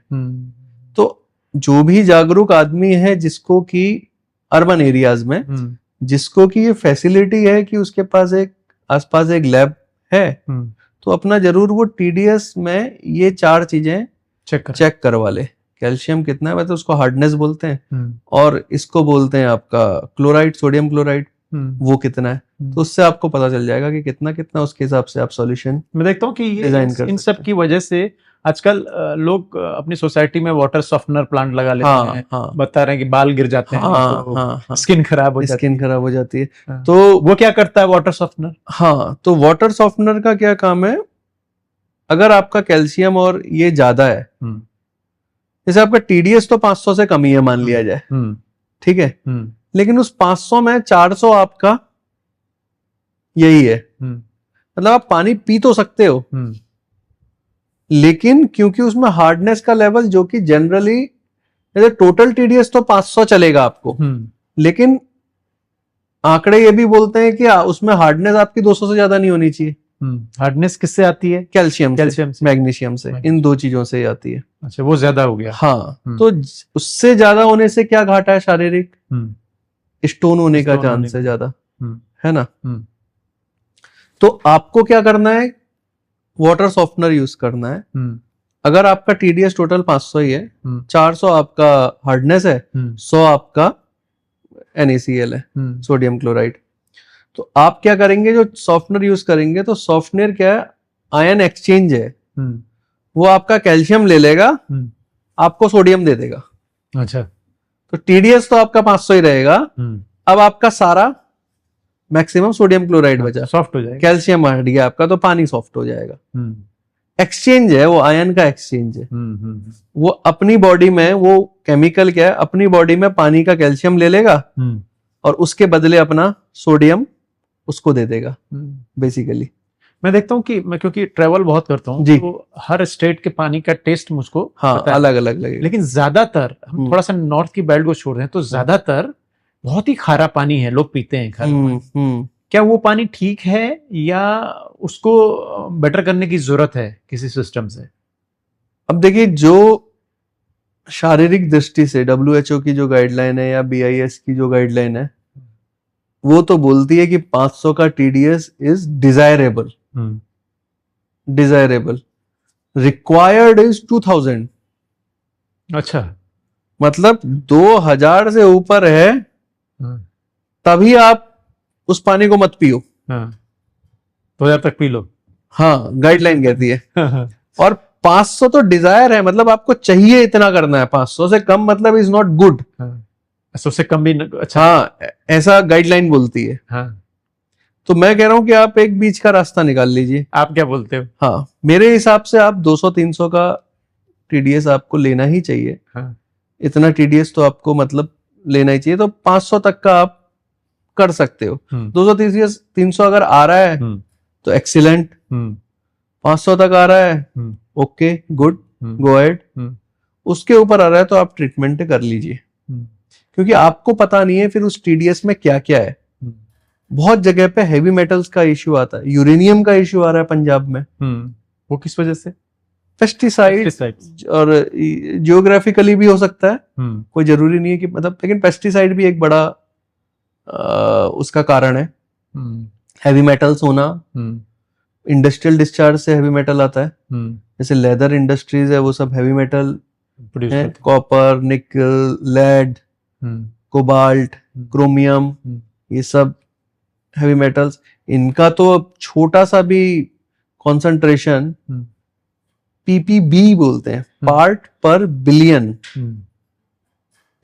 तो जो भी जागरूक आदमी है, जिसको कि अर्बन एरियाज में, जिसको कि ये फैसिलिटी है कि उसके पास एक आसपास एक लैब है, तो अपना जरूर वो टीडीएस में ये 4 चीजें चेक करवा ले। कैल्शियम कितना है, मतलब उसको हार्डनेस बोलते हैं, और इसको बोलते हैं आपका क्लोराइड, सोडियम क्लोराइड, वो कितना है। तो उससे आपको पता चल जाएगा कि कितना कितना, उसके हिसाब से आप सॉल्यूशन। मैं देखता हूँ कि ये इन सब की वजह से आजकल लोग अपनी सोसाइटी में वाटर सॉफ्टनर प्लांट लगा लेते हैं। बता रहे हैं कि बाल गिर जाते हैं, स्किन खराब हो जाती है। तो वो क्या करता है वाटर सॉफ्टनर? हाँ, तो वाटर सॉफ्टनर का क्या काम है, अगर आपका कैल्शियम और ये ज्यादा है, जैसे आपका टीडीएस तो 500 से कम ही है मान लिया जाए, ठीक है, लेकिन उस 500 में 400 आपका यही है, मतलब आप पानी पी तो सकते हो, लेकिन क्योंकि उसमें हार्डनेस का लेवल, जो कि जनरली जैसे टोटल टीडीएस तो 500 चलेगा आपको, लेकिन आंकड़े ये भी बोलते हैं कि उसमें हार्डनेस आपकी 200 से ज्यादा नहीं होनी चाहिए। हार्डनेस किससे आती है? कैल्शियम से, मैग्नीशियम से, इन 2 चीजों से आती है। अच्छा, वो ज्यादा हो गया। हाँ, तो उससे ज्यादा होने से क्या घाटा है, शारीरिक स्टोन होने का चांस है ज्यादा, है ना। तो आपको क्या करना है, वाटर सॉफ्टनर यूज करना है। अगर आपका टीडीएस टोटल 500 ही है, 400 आपका हार्डनेस है, 100 आपका NaCl है, सोडियम क्लोराइड। तो आप क्या करेंगे, जो सॉफ्टनर यूज करेंगे, तो सॉफ्टनर क्या है, आयन एक्सचेंज है। वो आपका कैल्शियम ले लेगा, आपको सोडियम दे देगा। अच्छा, तो टीडीएस तो आपका 500 ही रहेगा। अब आपका सारा मैक्सिमम सोडियम क्लोराइड बचा, सॉफ्ट हो जाएगा, कैल्शियम हट गया आपका, तो पानी सॉफ्ट हो जाएगा। एक्सचेंज है, वो आयन का एक्सचेंज है। वो अपनी बॉडी में, वो केमिकल क्या है, अपनी बॉडी में पानी का कैल्शियम ले लेगा और उसके बदले अपना सोडियम उसको दे देगा बेसिकली। मैं देखता हूँ कि मैं क्योंकि ट्रेवल बहुत करता हूँ, तो हर स्टेट के पानी का टेस्ट मुझको अलग अलग लगेगा, लेकिन ज्यादातर हम थोड़ा सा नॉर्थ की बेल्ट को छोड़ रहे हैं तो ज्यादातर बहुत ही खारा पानी है, लोग पीते हैं खारा। क्या वो पानी ठीक है या उसको बेटर करने की जरूरत है किसी सिस्टम से? अब देखिए, जो शारीरिक दृष्टि से WHO की जो गाइडलाइन है या BIS की जो गाइडलाइन है, वो तो बोलती है कि 500 का TDS is desirable, required is 2000। अच्छा, मतलब 2000 से ऊपर है तभी आप उस पानी को मत पियो। 2000 तक पी लो, हाँ, गाइडलाइन कहती है। और 500 तो डिजायर है, मतलब आपको चाहिए इतना करना है। 500 से कम मतलब इज नॉट गुड, उससे कम भी अच्छा। हाँ, ऐसा गाइडलाइन बोलती है। हाँ, तो मैं कह रहा हूं कि आप एक बीच का रास्ता निकाल लीजिए। आप क्या बोलते हो? हाँ, मेरे हिसाब से आप 200-300 का TDS आपको लेना ही चाहिए। हाँ, इतना TDS तो आपको मतलब लेना ही चाहिए। तो 500 तक का आप कर सकते हो। 200-300 अगर आ रहा है तो एक्सीलेंट, 500 तक आ रहा है ओके, गुड, गो अहेड। उसके ऊपर आ रहा है तो आप ट्रीटमेंट कर लीजिए, क्योंकि आपको पता नहीं है फिर उस TDS में क्या क्या है। बहुत जगह पे हैवी मेटल्स का इश्यू आता है, यूरेनियम का इश्यू आ रहा है पंजाब में। वो किस वजह से? पेस्टिसाइड, और जियोग्राफिकली भी हो सकता है, कोई जरूरी नहीं है कि मतलब, लेकिन पेस्टिसाइड भी एक बड़ा उसका कारण है। हैवी मेटल्स होना, इंडस्ट्रियल डिस्चार्ज से हैवी मेटल आता है, जैसे लेदर इंडस्ट्रीज है वो सब हैवी मेटल है, कॉपर, निकल, लेड, कोबाल्ट, क्रोमियम, ये सब हैवी मेटल्स। इनका तो छोटा सा भी कॉन्सेंट्रेशन पीपीबी बोलते हैं, पार्ट पर बिलियन।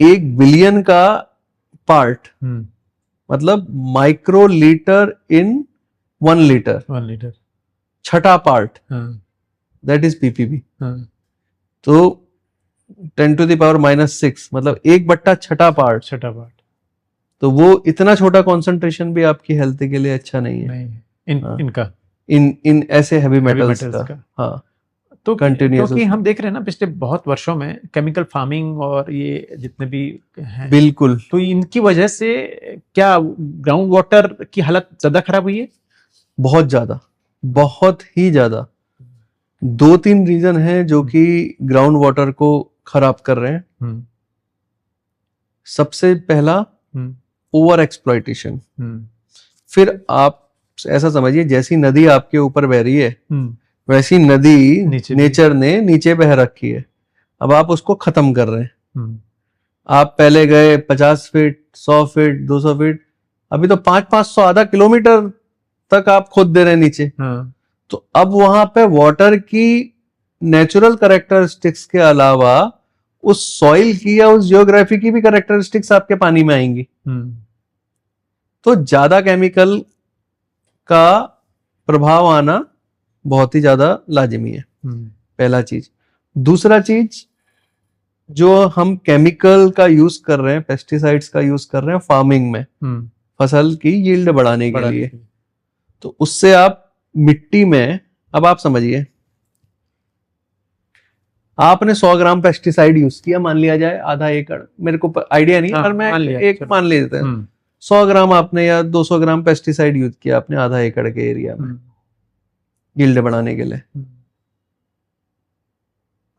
1 बिलियन का पार्ट मतलब माइक्रो लीटर इन 1 लीटर, छठा पार्ट, दैट इज पीपीबी। तो 10⁻⁻⁶, मतलब 1/6 पार्ट। तो वो इतना छोटा कॉन्सेंट्रेशन भी आपकी हेल्थ के लिए अच्छा नहीं है। इनका इन ऐसे हैवी मेटल्स का। हाँ, तो क्योंकि हम देख रहे हैं ना पिछले बहुत वर्षों में केमिकल फार्मिंग और ये जितने भी हैं, बिल्कुल, तो इनकी वजह से क्या ग्राउंड वाटर की हालत ज्यादा खराब हुई है? बहुत ज्यादा, बहुत ही ज्यादा। 2-3 रीजन हैं जो कि ग्राउंड वाटर को खराब कर रहे हैं। सबसे पहला, ओवर एक्सप्लॉइटेशन। फिर आप ऐसा समझिए, जैसी नदी आपके ऊपर बह रही है वैसी नदी नेचर ने नीचे बह रखी है। अब आप उसको खत्म कर रहे हैं। आप पहले गए 50 फीट, 100 फीट, 200 फीट, अभी तो 500-500, आधा किलोमीटर तक आप खोद दे रहे हैं नीचे। तो अब वहां पे वाटर की नेचुरल कैरेक्टरिस्टिक्स के अलावा उस सॉइल की या उस जियोग्राफी की भी कैरेक्टरिस्टिक्स आपके पानी में आएंगी। तो ज्यादा केमिकल का प्रभाव आना बहुत ही ज्यादा लाजिमी है, पहला चीज। दूसरा चीज, जो हम केमिकल का यूज कर रहे हैं, पेस्टिसाइड्स का यूज कर रहे हैं फार्मिंग में, फसल की यील्ड बढ़ाने के लिए, तो उससे आप मिट्टी में, अब आप समझिए, आपने 100 ग्राम पेस्टिसाइड यूज किया, मान लिया जाए आधा एकड़, मेरे को आइडिया नहीं, पर मैं मान लेते हैं 100 ग्राम आपने या 200 ग्राम पेस्टिसाइड यूज किया आपने आधा एकड़ के एरिया में यील्ड बढ़ाने के लिए।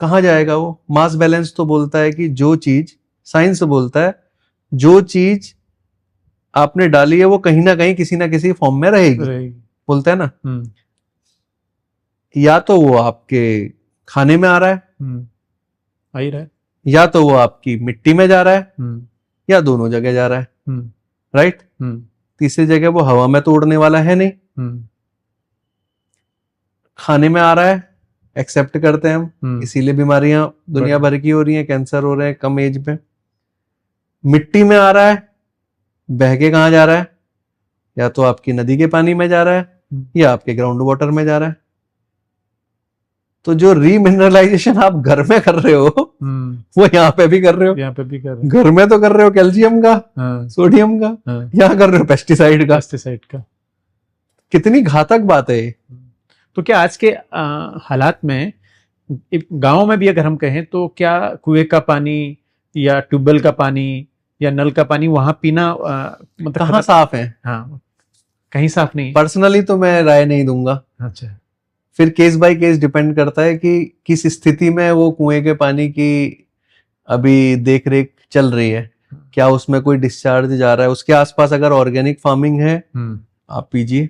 कहां जाएगा वो? मास बैलेंस तो बोलता है कि जो चीज, साइंस बोलता है जो चीज आपने डाली है वो कहीं ना कहीं किसी ना किसी फॉर्म में रहेगी, बोलता है ना। या तो वो आपके खाने में आ रहा है, आ ही रहा है, या तो वो आपकी मिट्टी में जा रहा है, या दोनों जगह जा रहा है, राइट। तीसरी जगह वो हवा में तो उड़ने वाला है नहीं, खाने में आ रहा है, एक्सेप्ट करते हैं हम, इसीलिए बीमारियां दुनिया भर की हो रही हैं, कैंसर हो रहे हैं कम एज में। मिट्टी में आ रहा है, बह के कहां जा रहा है? या तो आपकी नदी के पानी में जा रहा है या आपके ग्राउंड वाटर में जा रहा है। तो जो रीमिनरलाइजेशन आप घर में कर रहे हो वो यहाँ पे भी कर रहे हो, यहाँ पे भी कर रहे हो। घर में तो कर रहे हो कैल्शियम का, सोडियम का, यहाँ कर रहे हो पेस्टिसाइड का। कितनी घातक बात है। तो क्या आज के हालात में गांव में भी अगर हम कहें तो क्या कुएं का पानी या ट्यूबवेल का पानी या नल का पानी वहां पीना मतलब कहाँ साफ है? हाँ, कहीं साफ नहीं। पर्सनली तो मैं राय नहीं दूंगा। अच्छा, फिर केस बाय केस डिपेंड करता है कि किस स्थिति में वो कुएं के पानी की अभी देख रेख चल रही है, क्या उसमें कोई डिस्चार्ज जा रहा है, उसके आसपास अगर ऑर्गेनिक फार्मिंग है आप पीजिए,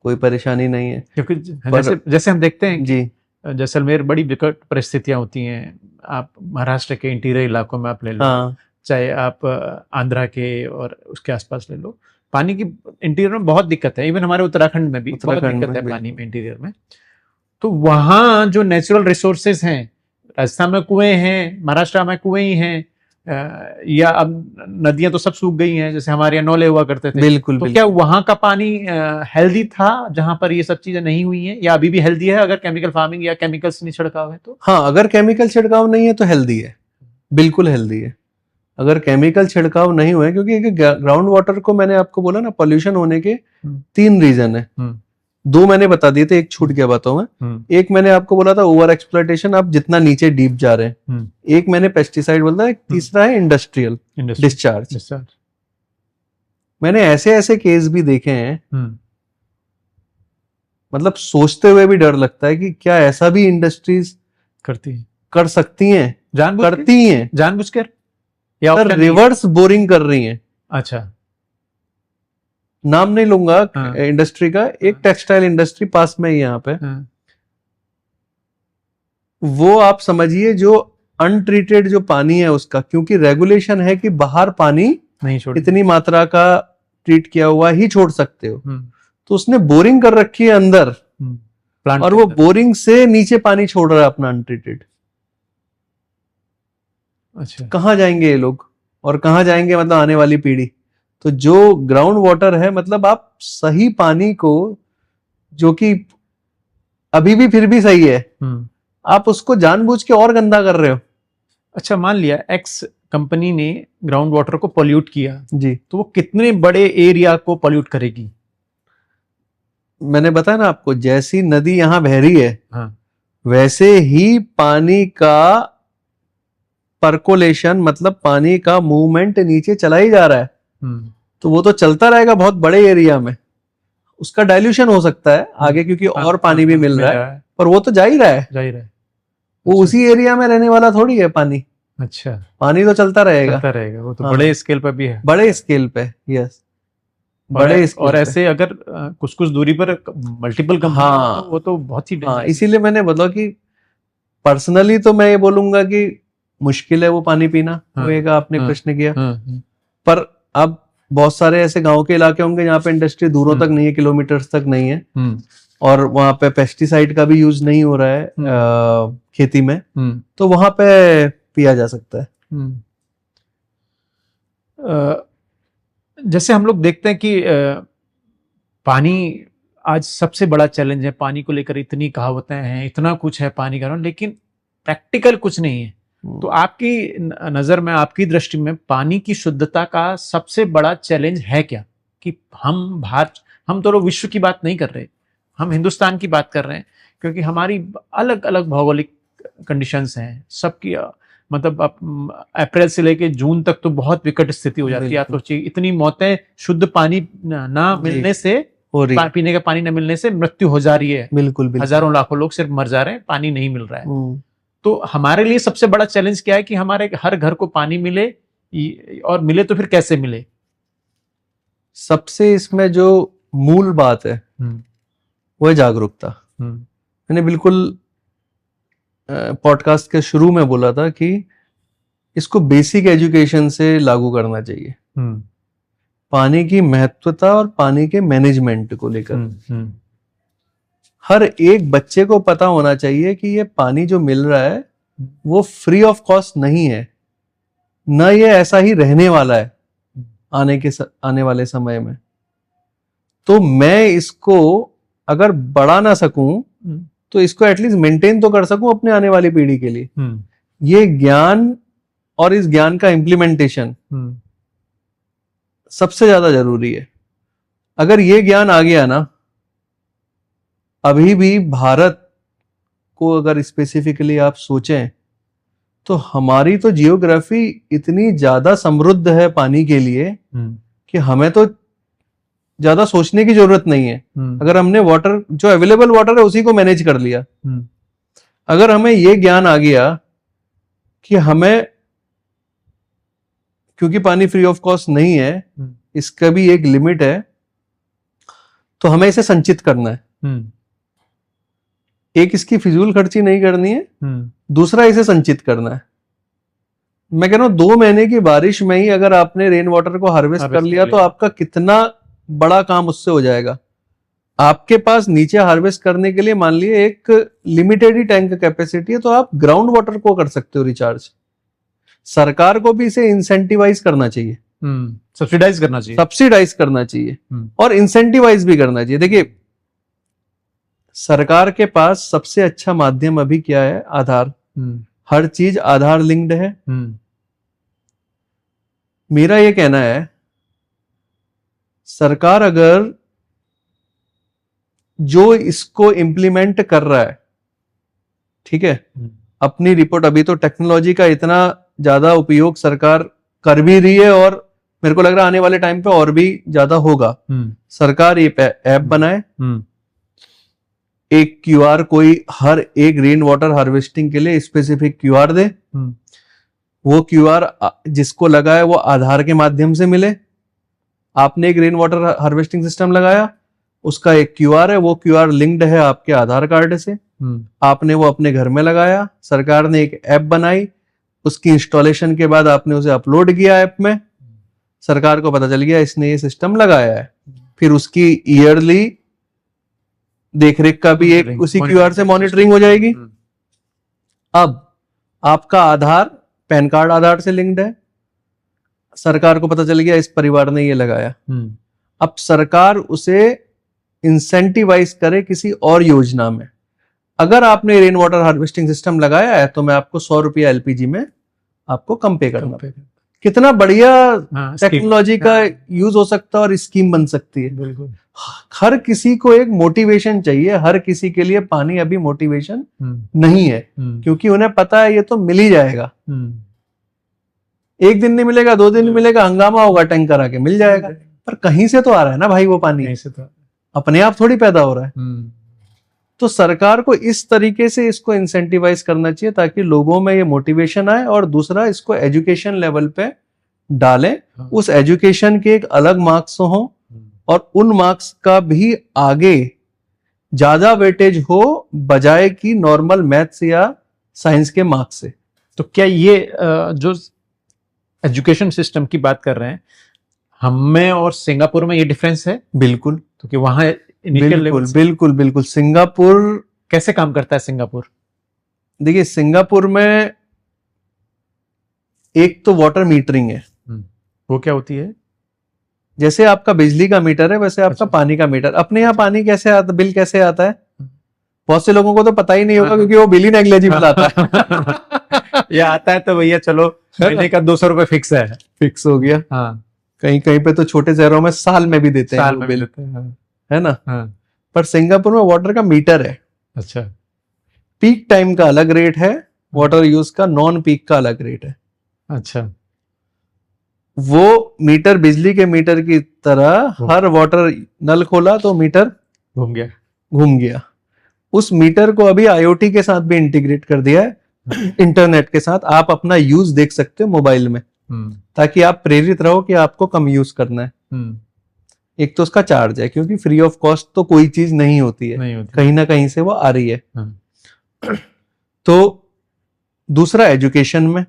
कोई परेशानी नहीं है। क्योंकि जैसे हम देखते हैं जी, जैसलमेर बड़ी विकट परिस्थितियां होती हैं। आप महाराष्ट्र के इंटीरियर इलाकों में आप ले लो, चाहे आप आंध्रा के और उसके आसपास ले लो, पानी की इंटीरियर में बहुत दिक्कत है। इवन हमारे उत्तराखंड में भी बहुत दिक्कत है पानी में, इंटीरियर में। तो वहाँ जो नेचुरल रिसोर्सेज हैं, राजस्थान में कुएं हैं, महाराष्ट्र में कुएं ही हैं, या अब नदियां तो सब सूख गई हैं, जैसे हमारे यहाँ नौले हुआ करते थे। बिल्कुल, तो क्या वहां का पानी हेल्दी था जहां पर ये सब चीजें नहीं हुई हैं, या अभी भी हेल्दी है अगर केमिकल फार्मिंग या केमिकल्स नहीं छिड़काव है तो? हाँ, अगर केमिकल छिड़काव नहीं है तो हेल्दी है, बिल्कुल हेल्दी है। अगर केमिकल छिड़काव नहीं हुए, क्योंकि ग्राउंड वाटर को मैंने आपको बोला ना, पॉल्यूशन होने के 3 रीजन है। 2 मैंने बता दिए थे, एक छूट गया बातों में। एक मैंने आपको बोला था ओवर एक्सप्लॉइटेशन, आप जितना नीचे डीप जा रहे हैं। एक मैंने पेस्टिसाइड बोला था, एक तीसरा है इंडस्ट्रियल डिस्चार्ज। मैंने ऐसे ऐसे केस भी देखे हैं, मतलब सोचते हुए भी डर लगता है कि क्या ऐसा भी इंडस्ट्रीज कर सकती हैं, करती हैं जानबूझकर या सर रिवर्स बोरिंग कर रही हैं। अच्छा, नाम नहीं लूंगा इंडस्ट्री का, एक टेक्सटाइल इंडस्ट्री पास में ही यहाँ पे, वो आप समझिए जो अनट्रीटेड जो पानी है उसका, क्योंकि रेगुलेशन है कि बाहर पानी नहीं छोड़, इतनी मात्रा का ट्रीट किया हुआ ही छोड़ सकते हो, तो उसने बोरिंग कर रखी है अंदर और वो बोरिंग से नीचे पानी छोड़ रहा है अपना अनट्रीटेड। अच्छा, कहाँ जाएंगे ये लोग और कहाँ जाएंगे मतलब आने वाली पीढ़ी। तो जो ग्राउंड वाटर है, मतलब आप सही पानी को, जो कि अभी भी फिर भी सही है, आप उसको जानबूझ के और गंदा कर रहे हो। अच्छा, मान लिया एक्स कंपनी ने ग्राउंड वाटर को पॉल्यूट किया जी, तो वो कितने बड़े एरिया को पॉल्यूट करेगी? मैंने बताया ना आपको, जैसी नदी यहाँ बह रही है, हाँ, वैसे ही पानी का परकोलेशन, मतलब पानी का मूवमेंट नीचे चला ही जा रहा है। तो वो तो चलता रहेगा बहुत बड़े एरिया में, उसका डाइल्यूशन हो सकता है आगे क्योंकि और पानी भी मिल रहा है, पर वो तो जा ही रहा है। वो उसी एरिया में रहने वाला थोड़ी है पानी। अच्छा, पानी तो चलता रहेगा, वो तो बड़े स्केल पर भी है, बड़े स्केल पे, यस, बड़े स्केल और ऐसे अगर कुछ कुछ दूरी पर मल्टीपल कंपनी, हाँ, वो तो बहुत ही, हाँ, इसीलिए मैंने बोला कि पर्सनली तो मैं ये बोलूंगा कि मुश्किल है वो पानी पीना, होएगा, आपने प्रश्न किया, पर अब बहुत सारे ऐसे गांव के इलाके होंगे जहाँ पे इंडस्ट्री दूरों तक नहीं है, किलोमीटर्स तक नहीं है, और वहां पे पेस्टिसाइड का भी यूज नहीं हो रहा है खेती में, तो वहां पे पिया जा सकता है। जैसे हम लोग देखते हैं कि पानी आज सबसे बड़ा चैलेंज है, पानी को लेकर इतनी कहावतें हैं, इतना कुछ है पानी का, लेकिन प्रैक्टिकल कुछ नहीं है। तो आपकी नजर में, आपकी दृष्टि में पानी की शुद्धता का सबसे बड़ा चैलेंज है क्या? कि हम तो विश्व की बात नहीं कर रहे, हम हिंदुस्तान की बात कर रहे हैं, क्योंकि हमारी अलग अलग भौगोलिक कंडीशंस हैं सबकी। मतलब अप्रैल से लेके जून तक तो बहुत विकट स्थिति हो जाती है। आप सोचिए, इतनी मौतें शुद्ध पानी ना मिलने से, पीने का पानी न मिलने से मृत्यु हो जा रही है। बिल्कुल, हजारों लाखों लोग सिर्फ मर जा रहे हैं, पानी नहीं मिल रहा है। तो हमारे लिए सबसे बड़ा चैलेंज क्या है कि हमारे हर घर को पानी मिले, और मिले तो फिर कैसे मिले? सबसे इसमें जो मूल बात है वो है जागरूकता। मैंने बिल्कुल पॉडकास्ट के शुरू में बोला था कि इसको बेसिक एजुकेशन से लागू करना चाहिए, पानी की महत्वता और पानी के मैनेजमेंट को लेकर। हर एक बच्चे को पता होना चाहिए कि ये पानी जो मिल रहा है वो फ्री ऑफ कॉस्ट नहीं है, ना ये ऐसा ही रहने वाला है आने वाले समय में। तो मैं इसको अगर बढ़ा ना सकूं तो इसको एटलीस्ट मेंटेन तो कर सकूं अपने आने वाली पीढ़ी के लिए। ये ज्ञान और इस ज्ञान का इम्प्लीमेंटेशन सबसे ज्यादा जरूरी है। अगर ये ज्ञान आ गया ना, अभी भी भारत को अगर स्पेसिफिकली आप सोचें तो हमारी तो जियोग्राफी इतनी ज्यादा समृद्ध है पानी के लिए कि हमें तो ज्यादा सोचने की जरूरत नहीं है। अगर हमने वाटर, जो अवेलेबल वाटर है उसी को मैनेज कर लिया, अगर हमें ये ज्ञान आ गया कि हमें, क्योंकि पानी फ्री ऑफ कॉस्ट नहीं है, इसका भी एक लिमिट है, तो हमें इसे संचित करना है। एक, इसकी फिजूल खर्ची नहीं करनी है, दूसरा इसे संचित करना है। मैं कह रहा हूं 2 महीने की बारिश में ही अगर आपने रेन वाटर को हार्वेस्ट कर लिया तो आपका कितना बड़ा काम उससे हो जाएगा। आपके पास नीचे हार्वेस्ट करने के लिए मान लिए एक लिमिटेड ही टैंक कैपेसिटी है, तो आप ग्राउंड वाटर को कर सकते हो रिचार्ज। सरकार को भी इसे इंसेंटिवाइज करना चाहिए, सब्सिडाइज करना चाहिए और इंसेंटिवाइज भी करना चाहिए। देखिए, सरकार के पास सबसे अच्छा माध्यम अभी क्या है? आधार। हर चीज आधार लिंक्ड है। मेरा ये कहना है, सरकार अगर जो इसको इंप्लीमेंट कर रहा है, ठीक है, अपनी रिपोर्ट, अभी तो टेक्नोलॉजी का इतना ज्यादा उपयोग सरकार कर भी रही है और मेरे को लग रहा है आने वाले टाइम पे और भी ज्यादा होगा। सरकार ये ऐप बनाए, एक क्यूआर कोई हर एक रेन वाटर हार्वेस्टिंग के लिए स्पेसिफिक क्यूआर दे, वो क्यूआर जिसको लगा है वो आधार के माध्यम से मिले। आपने एक रेन वाटर हार्वेस्टिंग सिस्टम लगाया, उसका एक क्यूआर है, वो क्यूआर लिंक्ड है आपके आधार कार्ड से, आपने वो अपने घर में लगाया, सरकार ने एक ऐप बनाई, उसकी इंस्टॉलेशन के बाद आपने उसे अपलोड किया ऐप में, सरकार को पता चल गया इसने ये सिस्टम लगाया है, फिर उसकी ईयरली देखरेख का भी एक उसी क्यूआर से मॉनिटरिंग हो जाएगी। अब आपका आधार पैन कार्ड आधार से लिंक्ड है, सरकार को पता चल गया इस परिवार ने ये लगाया। अब सरकार उसे इंसेंटिवाइज करे किसी और योजना में। अगर आपने रेन वाटर हार्वेस्टिंग सिस्टम लगाया है तो मैं आपको 100 रुपया एलपीजी में आपको कम पे करना। कितना बढ़िया टेक्नोलॉजी का यूज हो सकता है और स्कीम बन सकती है। बिल्कुल। हर किसी को एक मोटिवेशन चाहिए, हर किसी के लिए पानी अभी मोटिवेशन नहीं है, क्योंकि उन्हें पता है ये तो मिल ही जाएगा। एक दिन नहीं मिलेगा, 2 दिन नहीं मिलेगा, हंगामा होगा, टैंकर आके मिल जाएगा, पर कहीं से तो आ रहा है ना भाई, वो पानी कहीं से तो अपने आप थोड़ी पैदा हो रहा है। तो सरकार को इस तरीके से इसको इंसेंटिवाइज करना चाहिए ताकि लोगों में ये मोटिवेशन आए, और दूसरा इसको एजुकेशन लेवल पे डालें। उस एजुकेशन के एक अलग मार्क्स हो और उन मार्क्स का भी आगे ज्यादा वेटेज हो बजाय कि नॉर्मल मैथ्स या साइंस के मार्क्स से। तो क्या ये जो एजुकेशन सिस्टम की बात कर रहे हैं, हम में और सिंगापुर में ये डिफरेंस है? बिल्कुल। तो कि वहां बिल्कुल सिंगापुर कैसे काम करता है? सिंगापुर देखिए, सिंगापुर में एक तो वाटर मीटरिंग है। वो क्या होती है? जैसे आपका बिजली का मीटर है वैसे आपका पानी का मीटर। अपने यहाँ पानी कैसे आता, बिल कैसे आता है, बहुत से लोगों को तो पता ही नहीं होगा क्योंकि वो बिल ही नेग्लिजिबल आता है। ये आता है तो भैया चलो महीने का 200 रुपए फिक्स है, फिक्स हो गया। हाँ। कहीं कहीं पे तो छोटे शहरों में साल में भी देते हैं, साल में बिल, है ना। हाँ। पर सिंगापुर में वाटर का मीटर है। अच्छा। पीक टाइम का अलग रेट है वाटर यूज का, नॉन पीक का अलग रेट है। अच्छा। वो मीटर बिजली के मीटर की तरह, हर वाटर नल खोला तो मीटर घूम गया। उस मीटर को अभी आईओटी के साथ भी इंटीग्रेट कर दिया है, इंटरनेट के साथ। आप अपना यूज देख सकते हो मोबाइल में, ताकि आप प्रेरित रहो कि आपको कम यूज करना है। एक तो उसका चार्ज है, क्योंकि फ्री ऑफ कॉस्ट तो कोई चीज नहीं होती है, कहीं ना कहीं से वो आ रही है। तो दूसरा एजुकेशन में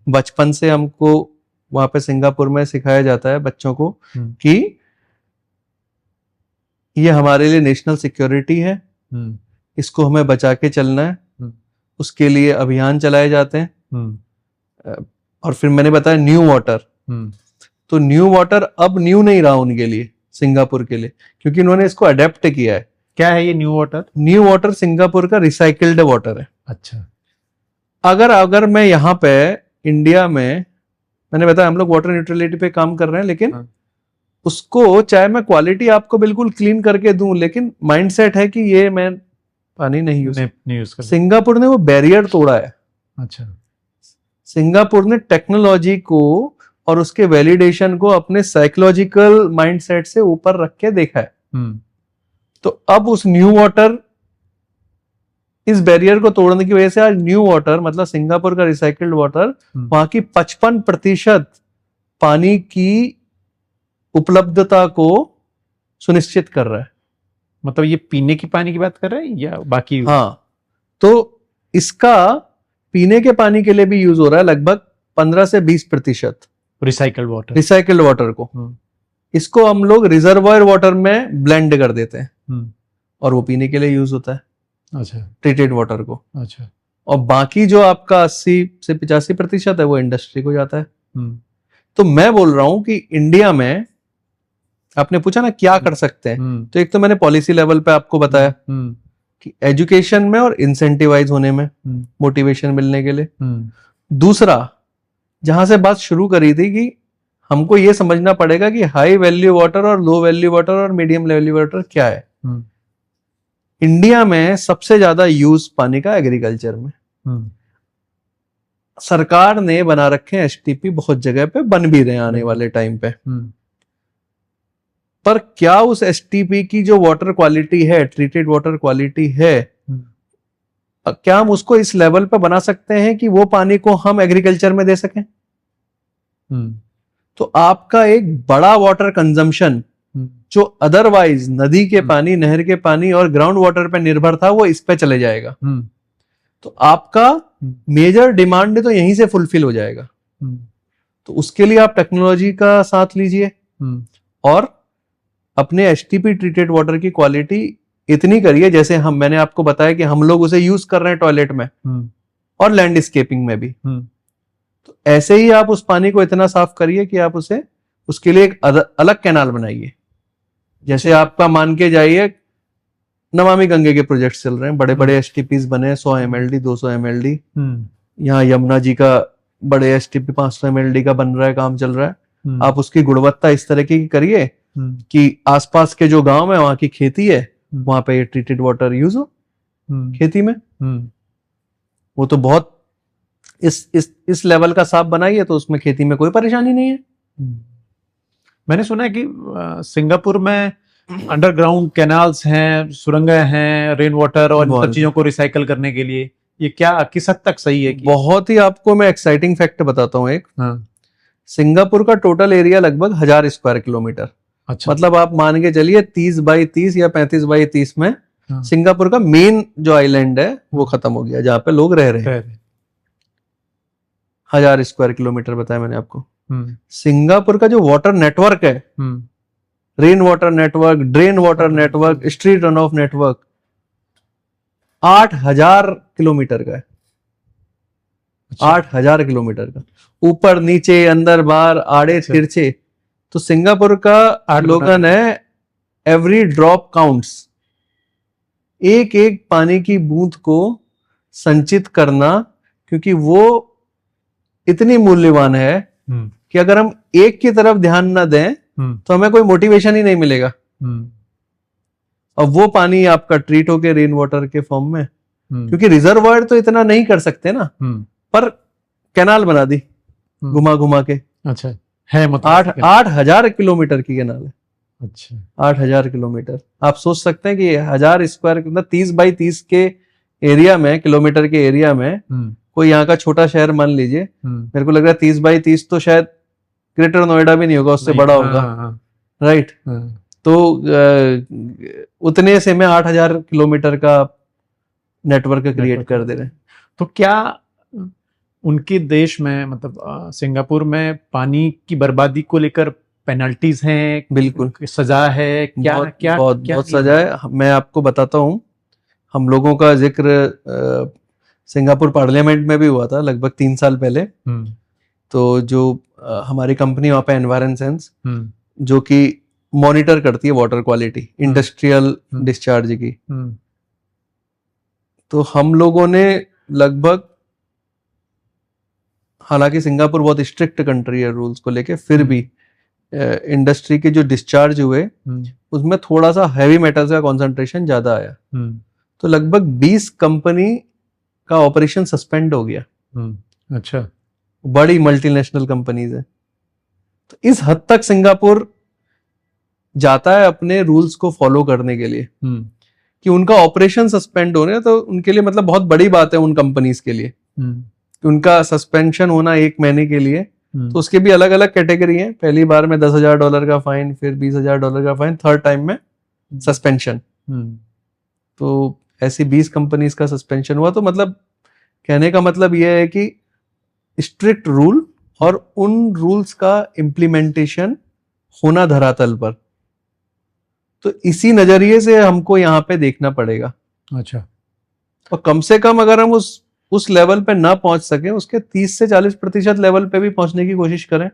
बचपन से हमको वहां पे सिंगापुर में सिखाया जाता है बच्चों को कि ये हमारे लिए नेशनल सिक्योरिटी है, इसको हमें बचा के चलना है। उसके लिए अभियान चलाए जाते हैं। और फिर मैंने बताया न्यू वाटर, तो न्यू वाटर अब न्यू नहीं रहा उनके लिए, सिंगापुर के लिए, क्योंकि उन्होंने इसको अडेप्ट किया है। क्या है ये new water? New water Singapore का रिसाइकिल्ड वाटर है। अच्छा। अगर मैं यहाँ पे इंडिया में, मैंने बताया हम लोग वाटर न्यूट्रलिटी पे काम कर रहे हैं, लेकिन उसको चाहे मैं क्वालिटी आपको बिल्कुल क्लीन करके दूं, लेकिन माइंडसेट है कि ये मैं पानी नहीं यूज कर। सिंगापुर ने वो बैरियर तोड़ा है। अच्छा। सिंगापुर ने टेक्नोलॉजी को और उसके वैलिडेशन को अपने साइकोलॉजिकल माइंडसेट से ऊपर रख के देखा है। तो अब उस न्यू वाटर, इस बैरियर को तोड़ने की वजह से आज न्यू वाटर, मतलब सिंगापुर का रिसाइकिल्ड वाटर, वहां की 55% पानी की उपलब्धता को सुनिश्चित कर रहा है। मतलब ये पीने की पानी की बात कर रहे हैं या बाकी? हाँ, तो इसका पीने के पानी के लिए भी यूज हो रहा है, लगभग 15 से 20% रिसाइकिल्ड वाटर को। इसको हम लोग रिजर्वायर वाटर में ब्लेंड कर देते हैं और वो पीने के लिए यूज होता है। अच्छा। ट्रीटेड वाटर को। अच्छा। और बाकी जो आपका 80 से 85% है वो इंडस्ट्री को जाता है। तो मैं बोल रहा हूं कि इंडिया में, आपने पूछा ना क्या कर सकते हैं, तो एक तो मैंने पॉलिसी लेवल पे आपको बताया कि एजुकेशन में और इंसेंटिवाइज होने में, मोटिवेशन मिलने के लिए। दूसरा, जहां से बात शुरू करी थी कि हमको ये समझना पड़ेगा कि हाई वैल्यू वाटर और लो वैल्यू वाटर और मीडियम वैल्यू वाटर क्या है। इंडिया में सबसे ज्यादा यूज पानी का एग्रीकल्चर में, सरकार ने बना रखे हैं एसटीपी, बहुत जगह पे बन भी रहे हैं आने वाले टाइम पे। पर क्या उस एसटीपी की जो वाटर क्वालिटी है, ट्रीटेड वाटर क्वालिटी है, क्या हम उसको इस लेवल पे बना सकते हैं कि वो पानी को हम एग्रीकल्चर में दे सकें? तो आपका एक बड़ा वाटर कंजम्पशन जो अदरवाइज नदी के पानी, नहर के पानी और ग्राउंड वाटर पे निर्भर था, वो इस पे चले जाएगा। तो आपका मेजर डिमांड तो यहीं से फुलफिल हो जाएगा। तो उसके लिए आप टेक्नोलॉजी का साथ लीजिए और अपने एसटीपी ट्रीटेड वाटर की क्वालिटी इतनी करिए, जैसे मैंने आपको बताया कि हम लोग उसे यूज कर रहे हैं टॉयलेट में और लैंडस्केपिंग में भी। तो ऐसे ही आप उस पानी को इतना साफ करिए कि आप उसके लिए एक अलग कैनाल बनाइए। जैसे आपका मान के जाइए नमामि गंगे के प्रोजेक्ट चल रहे हैं, बड़े बड़े एसटीपीज बने, 100 mld 200 mld। यहाँ यमुना जी का बड़े एसटीपी 500 mld का बन रहा है, काम चल रहा है। आप उसकी गुणवत्ता इस तरह की करिए कि आसपास के जो गांव है वहां की खेती है, वहां पे ये ट्रीटेड वाटर यूज हो खेती में। वो तो बहुत इस लेवल का साफ बनाइए तो उसमें खेती में कोई परेशानी नहीं है। मैंने सुना है कि सिंगापुर में अंडरग्राउंड कैनाल्स हैं, सुरंगें हैं, रेन वाटर और इन सब चीजों को रिसाइकल करने के लिए। ये क्या किस हद तक सही है? बहुत ही आपको मैं एक्साइटिंग फैक्ट बताता हूँ एक। सिंगापुर का टोटल एरिया लगभग 1000 स्क्वायर किलोमीटर। अच्छा। मतलब आप मान के चलिए 30 बाई 30 या 35 बाई 30 में सिंगापुर का मेन जो आइलैंड है वो खत्म हो गया, जहां पे लोग रह रहे हैं। 1000 स्क्वायर किलोमीटर बताया मैंने आपको। सिंगापुर का जो वाटर नेटवर्क है, rain water network, drain water network, street run of network 8000 kilometre का है। 8000 किलोमीटर का, ऊपर नीचे अंदर बाहर आड़े तिरछे। तो सिंगापुर का स्लोगन है एवरी ड्रॉप काउंट्स। एक एक पानी की बूंद को संचित करना, क्योंकि वो इतनी मूल्यवान है कि अगर हम एक की तरफ ध्यान ना दें तो हमें कोई मोटिवेशन ही नहीं मिलेगा। और वो पानी आपका ट्रीट हो के रेन वाटर के फॉर्म में, क्योंकि रिजर्वायर तो इतना नहीं कर सकते ना, पर कैनाल बना दी घुमा घुमा के। अच्छा है, मतलब 8000 किलोमीटर की कैनाल है। अच्छा, 8000 किलोमीटर। आप सोच सकते हैं कि 1000 स्क्वायर मतलब 30 बाई 30 के एरिया में, किलोमीटर के एरिया में कोई यहाँ का छोटा शहर मान लीजिए, मेरे को लग रहा है 30 बाई 30 तो शायद ग्रेटर नोएडा भी नहीं होगा, उससे बड़ा होगा। राइट। तो उतने से में 8000 किलोमीटर का नेटवर्क क्रिएट कर दे रहे हैं। तो क्या उनके देश में, मतलब सिंगापुर में, पानी की बर्बादी को लेकर पेनल्टीज हैं? बिल्कुल, सजा है क्या? बहुत सजा है। मैं आपको बताता हूँ, हम लोगों का जिक्र सिंगापुर पार्लियामेंट में भी हुआ था लगभग 3 साल पहले। तो जो हमारी कंपनी वहाँ पे एनवायरन सेंस, जो कि मॉनिटर करती है वाटर क्वालिटी इंडस्ट्रियल डिस्चार्ज की, तो हम लोगों ने लगभग, हालांकि सिंगापुर बहुत स्ट्रिक्ट कंट्री है रूल्स को लेके, फिर भी इंडस्ट्री के जो डिस्चार्ज हुए उसमें थोड़ा सा हैवी मेटल्स का कॉन्सेंट्रेशन ज्यादा आया। तो लगभग 20 कंपनी का ऑपरेशन सस्पेंड हो गया। अच्छा, बड़ी मल्टीनेशनल कंपनीज है। तो इस हद तक सिंगापुर जाता है अपने रूल्स को फॉलो करने के लिए कि उनका ऑपरेशन सस्पेंड हो रहे हैं, तो उनके लिए मतलब बहुत बड़ी बात है उन कंपनीज के लिए कि उनका सस्पेंशन होना 1 महीने के लिए। तो उसके भी अलग अलग कैटेगरी है। पहली बार में $10,000 का फाइन, फिर $20,000 का फाइन, थर्ड टाइम में सस्पेंशन। तो ऐसी 20 कंपनीज का सस्पेंशन हुआ। तो मतलब कहने का मतलब यह है कि स्ट्रिक्ट रूल और उन रूल्स का इम्प्लीमेंटेशन होना धरातल पर, तो इसी नजरिए से हमको यहाँ पे देखना पड़ेगा। अच्छा। और कम से कम अगर हम उस लेवल पे ना पहुंच सके, उसके 30 से 40% लेवल पे भी पहुंचने की कोशिश करें।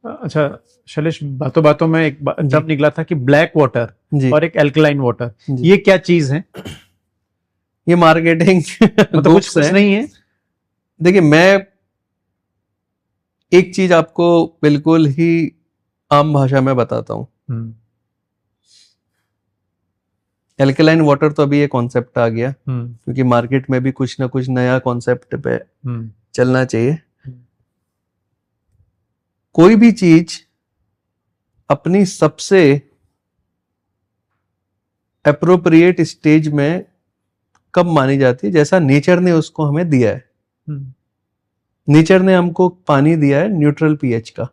अच्छा शैलेश, बातों बातों में एक जब निकला था कि ब्लैक वाटर और एक एल्कलाइन वाटर, ये क्या चीज है? ये मार्केटिंग मतलब कुछ नहीं है। देखिए, मैं एक चीज आपको बिल्कुल ही आम भाषा में बताता हूं। एल्कलाइन वाटर तो अभी ये कॉन्सेप्ट आ गया, क्योंकि मार्केट में भी कुछ ना कुछ नया कॉन्सेप्ट पे चलना चाहिए। कोई भी चीज अपनी सबसे एप्रोप्रिएट स्टेज में कब मानी जाती है, जैसा नेचर ने उसको हमें दिया है। नेचर ने हमको पानी दिया है न्यूट्रल पीएच का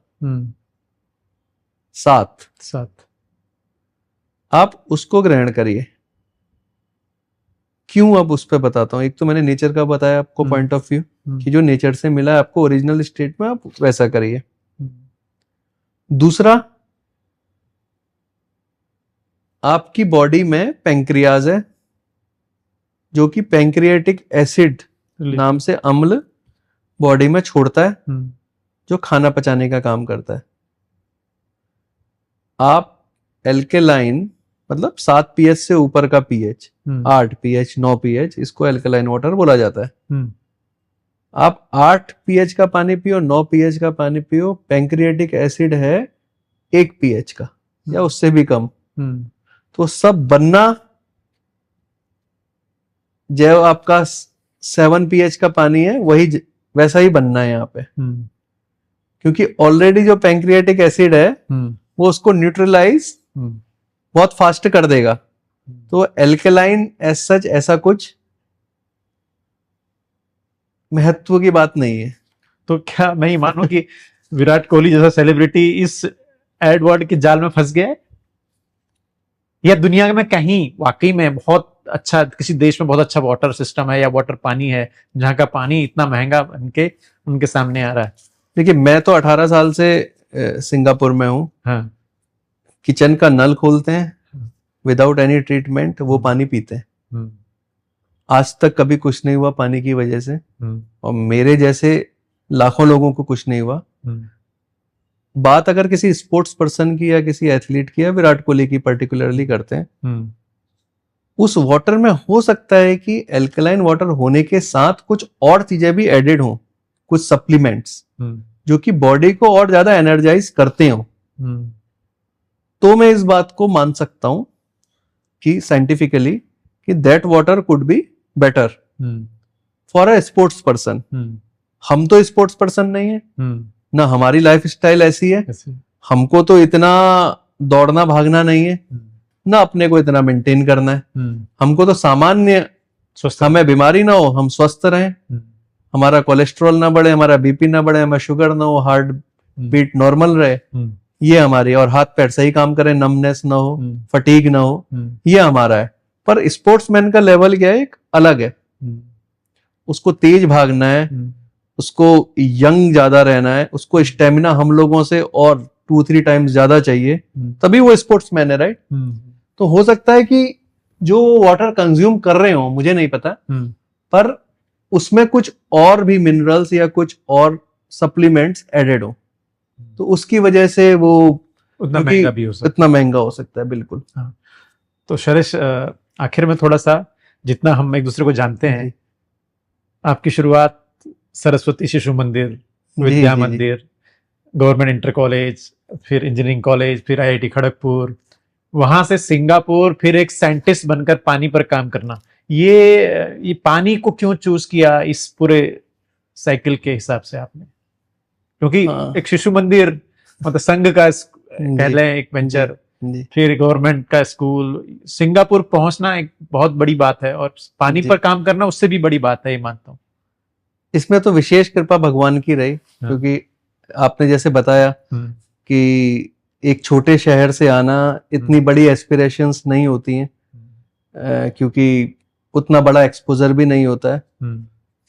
7। आप उसको ग्रहण करिए। क्यों, अब उस पर बताता हूं। एक तो मैंने नेचर का बताया आपको पॉइंट ऑफ व्यू कि जो नेचर से मिला है आपको ओरिजिनल स्टेट में, आप वैसा करिए। दूसरा, आपकी बॉडी में पैंक्रियाज है जो कि पैंक्रियाटिक एसिड नाम से अम्ल बॉडी में छोड़ता है, जो खाना पचाने का काम करता है। आप एल्केलाइन मतलब 7 पीएच से ऊपर का पीएच, 8 पीएच 9 पीएच, इसको एल्केलाइन वाटर बोला जाता है। आप 8 पीएच का पानी पियो, 9 पीएच का पानी पियो, पैंक्रियाटिक एसिड है 1 पीएच का या उससे भी कम, तो सब बनना जो आपका 7 पीएच का पानी है वही वैसा ही बनना है यहाँ पे, क्योंकि ऑलरेडी जो पैंक्रियाटिक एसिड है वो उसको न्यूट्रलाइज बहुत फास्ट कर देगा। तो एल्कलाइन एज सच ऐसा कुछ महत्व की बात नहीं है। तो क्या मैं ही मानूं कि विराट कोहली जैसा सेलिब्रिटी इस एडवर्ड के जाल में फंस गया है, या दुनिया में कहीं वाकई में बहुत अच्छा, किसी देश में बहुत अच्छा वाटर सिस्टम है या वाटर पानी है जहां का पानी इतना महंगा बनके उनके सामने आ रहा है? देखिए, मैं तो 18 साल से सिंगापुर में हूँ। हाँ। किचन का नल खोलते हैं, विदाउट एनी ट्रीटमेंट वो पानी पीते हैं। आज तक कभी कुछ नहीं हुआ पानी की वजह से, और मेरे जैसे लाखों लोगों को कुछ नहीं हुआ। बात अगर किसी स्पोर्ट्स पर्सन की या किसी एथलीट की या विराट कोहली की पर्टिकुलरली करते हैं, उस वाटर में हो सकता है कि एल्कलाइन वाटर होने के साथ कुछ और चीजें भी एडेड हों, कुछ सप्लीमेंट्स जो कि बॉडी को और ज्यादा एनर्जाइज करते हो। तो मैं इस बात को मान सकता हूं कि साइंटिफिकली कि that water could be better for a sports person. हम तो स्पोर्ट्स पर्सन नहीं है ना, हमारी लाइफ स्टाइल ऐसी है, हमको तो इतना दौड़ना भागना नहीं है ना, अपने को इतना मेंटेन करना है। हमको तो सामान्य, हमें बीमारी ना हो, हम स्वस्थ रहें, हमारा कोलेस्ट्रॉल ना बढ़े, हमारा बीपी ना बढ़े, हमें शुगर ना हो, हार्ट बीट नॉर्मल रहे, ये हमारी, और हाथ पैर सही काम करें, नमनेस ना हो, फटीग ना हो, ये हमारा है। पर स्पोर्ट्समैन का लेवल क्या है, एक अलग है। उसको तेज भागना है, उसको यंग ज्यादा रहना है, उसको स्टेमिना हम लोगों से और 2-3 टाइम्स ज्यादा चाहिए, तभी वो स्पोर्ट्समैन है, राइट। तो हो सकता है कि जो वाटर कंज्यूम कर रहे हो, मुझे नहीं पता, पर उसमें कुछ और भी मिनरल्स या कुछ और सप्लीमेंट्स एडेड हो, तो उसकी वजह से वो उतना महंगा भी हो सकता है। इतना महंगा हो सकता है, बिल्कुल। हाँ। तो शरेश, आखिर में थोड़ा सा, जितना हम एक दूसरे को जानते हैं, आपकी शुरुआत सरस्वती शिशु मंदिर, विद्या मंदिर, गवर्नमेंट इंटर कॉलेज, फिर इंजीनियरिंग कॉलेज, फिर आईआईटी खड़गपुर, वहां से सिंगापुर, फिर एक साइंटिस्ट बनकर पानी पर काम करना। ये पानी को क्यों चूज किया इस पूरे साइकिल के हिसाब से आपने? क्योंकि एक शिशु मंदिर मतलब संघ का कह लें एक वेंचर, फिर गवर्नमेंट का स्कूल, सिंगापुर पहुंचना एक बहुत बड़ी बात है, और पानी पर काम करना उससे भी बड़ी बात है, ये मानता हूँ। इसमें तो विशेष कृपा भगवान की रही, क्योंकि आपने जैसे बताया कि एक छोटे शहर से आना, इतनी बड़ी एस्पिरेशंस नहीं होती हैं, क्योंकि उतना बड़ा एक्सपोजर भी नहीं होता है,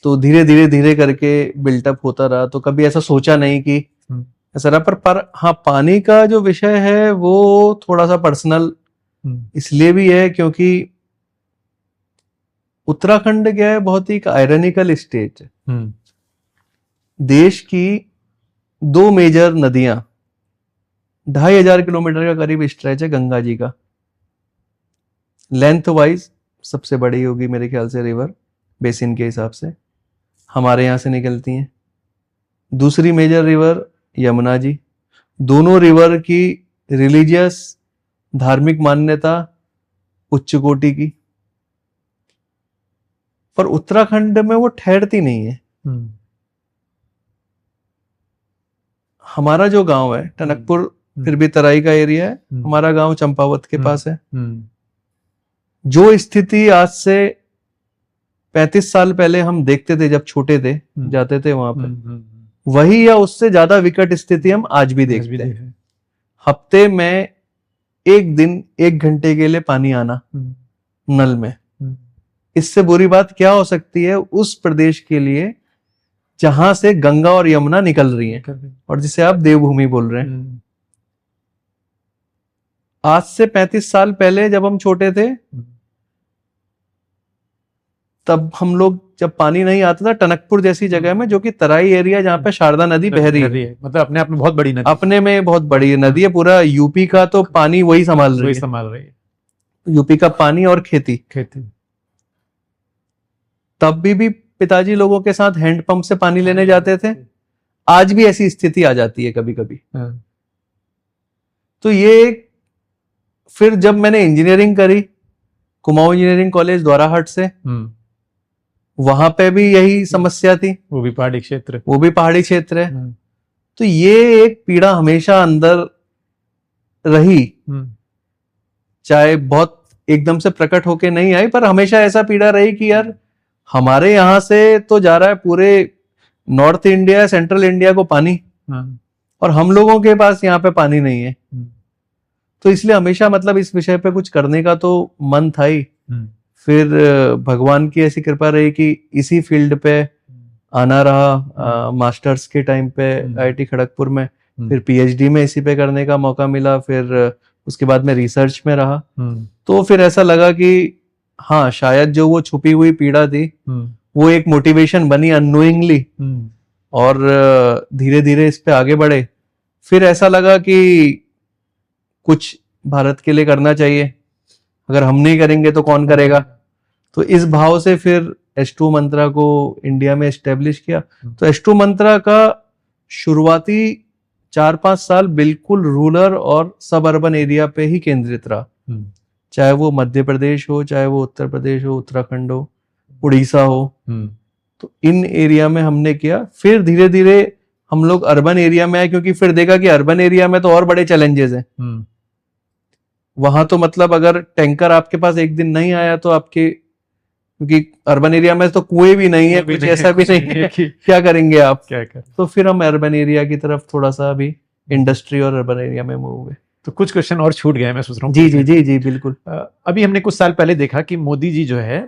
तो धीरे धीरे करके बिल्टअप होता रहा। तो कभी ऐसा सोचा नहीं कि ऐसा रहा, पर हाँ, पानी का जो विषय है वो थोड़ा सा पर्सनल इसलिए भी है क्योंकि उत्तराखंड क्या है, बहुत ही आयरनिकल स्टेट है। देश की 2 मेजर नदियां, 2500 किलोमीटर का करीब स्ट्रेच है गंगा जी का, लेंथ वाइज सबसे बड़ी होगी मेरे ख्याल से, रिवर बेसिन के हिसाब से हमारे यहाँ से निकलती हैं। दूसरी मेजर रिवर यमुना जी। दोनों रिवर की रिलीजियस, धार्मिक मान्यता उच्च कोटि की, पर उत्तराखंड में वो ठहरती नहीं है। हमारा जो गांव है टनकपुर फिर भी तराई का एरिया है, हमारा गांव चंपावत के पास है। जो स्थिति आज से 35 साल पहले हम देखते थे जब छोटे थे, जाते थे वहां पे, वही या उससे ज्यादा विकट स्थिति हम आज भी देखते हैं। हफ्ते में एक दिन 1 घंटे के लिए पानी आना नल में, इससे बुरी बात क्या हो सकती है उस प्रदेश के लिए जहां से गंगा और यमुना निकल रही हैं और जिसे आप देवभूमि बोल रहे हैं। आज से 35 साल पहले जब हम छोटे थे, तब हम लोग जब पानी नहीं आता था टनकपुर जैसी जगह में, जो कि तराई एरिया जहाँ पे शारदा नदी बह रही है, मतलब अपने आप में बहुत बड़ी नदी, अपने में बहुत बड़ी नदी है, पूरा यूपी का तो पानी वही संभाल रही है, यूपी का पानी और खेती। तब भी पिताजी लोगों के साथ हैंडपंप से पानी लेने जाते थे। आज भी ऐसी स्थिति आ जाती है कभी कभी। तो ये फिर जब मैंने इंजीनियरिंग करी कुमाऊं इंजीनियरिंग कॉलेज द्वाराहाट से, वहां पे भी यही समस्या थी, वो भी पहाड़ी क्षेत्र है। तो ये एक पीड़ा हमेशा अंदर रही, चाहे बहुत एकदम से प्रकट होके नहीं आई, पर हमेशा ऐसा पीड़ा रही कि यार हमारे यहां से तो जा रहा है पूरे नॉर्थ इंडिया सेंट्रल इंडिया को पानी, और हम लोगों के पास यहाँ पे पानी नहीं है। तो इसलिए हमेशा मतलब इस विषय पे कुछ करने का तो मन था ही। फिर भगवान की ऐसी कृपा रही कि इसी फील्ड पे आना रहा। मास्टर्स के टाइम पे आईआईटी खड़गपुर में, फिर पीएचडी में इसी पे करने का मौका मिला, फिर उसके बाद में रिसर्च में रहा। तो फिर ऐसा लगा कि हाँ, शायद जो वो छुपी हुई पीड़ा थी वो एक मोटिवेशन बनी अननोइंगली, और धीरे धीरे इस पे आगे बढ़े। फिर ऐसा लगा कि कुछ भारत के लिए करना चाहिए, अगर हम नहीं करेंगे तो कौन करेगा। तो इस भाव से फिर H2 मंत्रा को इंडिया में एस्टेब्लिश किया। तो H2 मंत्रा का शुरुआती 4-5 साल बिल्कुल रूरल और सब अर्बन एरिया पे ही केंद्रित रहा, चाहे वो मध्य प्रदेश हो, चाहे वो उत्तर प्रदेश हो, उत्तराखंड हो, उड़ीसा हो। तो इन एरिया में हमने किया। फिर धीरे धीरे हम लोग अर्बन एरिया में आए, क्योंकि फिर देखा कि अर्बन एरिया में तो और बड़े चैलेंजेस हैं। वहां तो मतलब अगर टैंकर आपके पास एक दिन नहीं आया तो आपके, क्योंकि अर्बन एरिया में तो कुएं भी नहीं है, कुछ ऐसा भी नहीं है, क्या करेंगे आप, क्या कर। तो फिर हम अर्बन एरिया की तरफ थोड़ा सा अभी इंडस्ट्री और अर्बन एरिया में मूव हुए। तो कुछ क्वेश्चन और छूट गए, मैं सोच रहा हूँ। जी जी जी जी बिल्कुल। अभी हमने कुछ साल पहले देखा कि मोदी जी जो है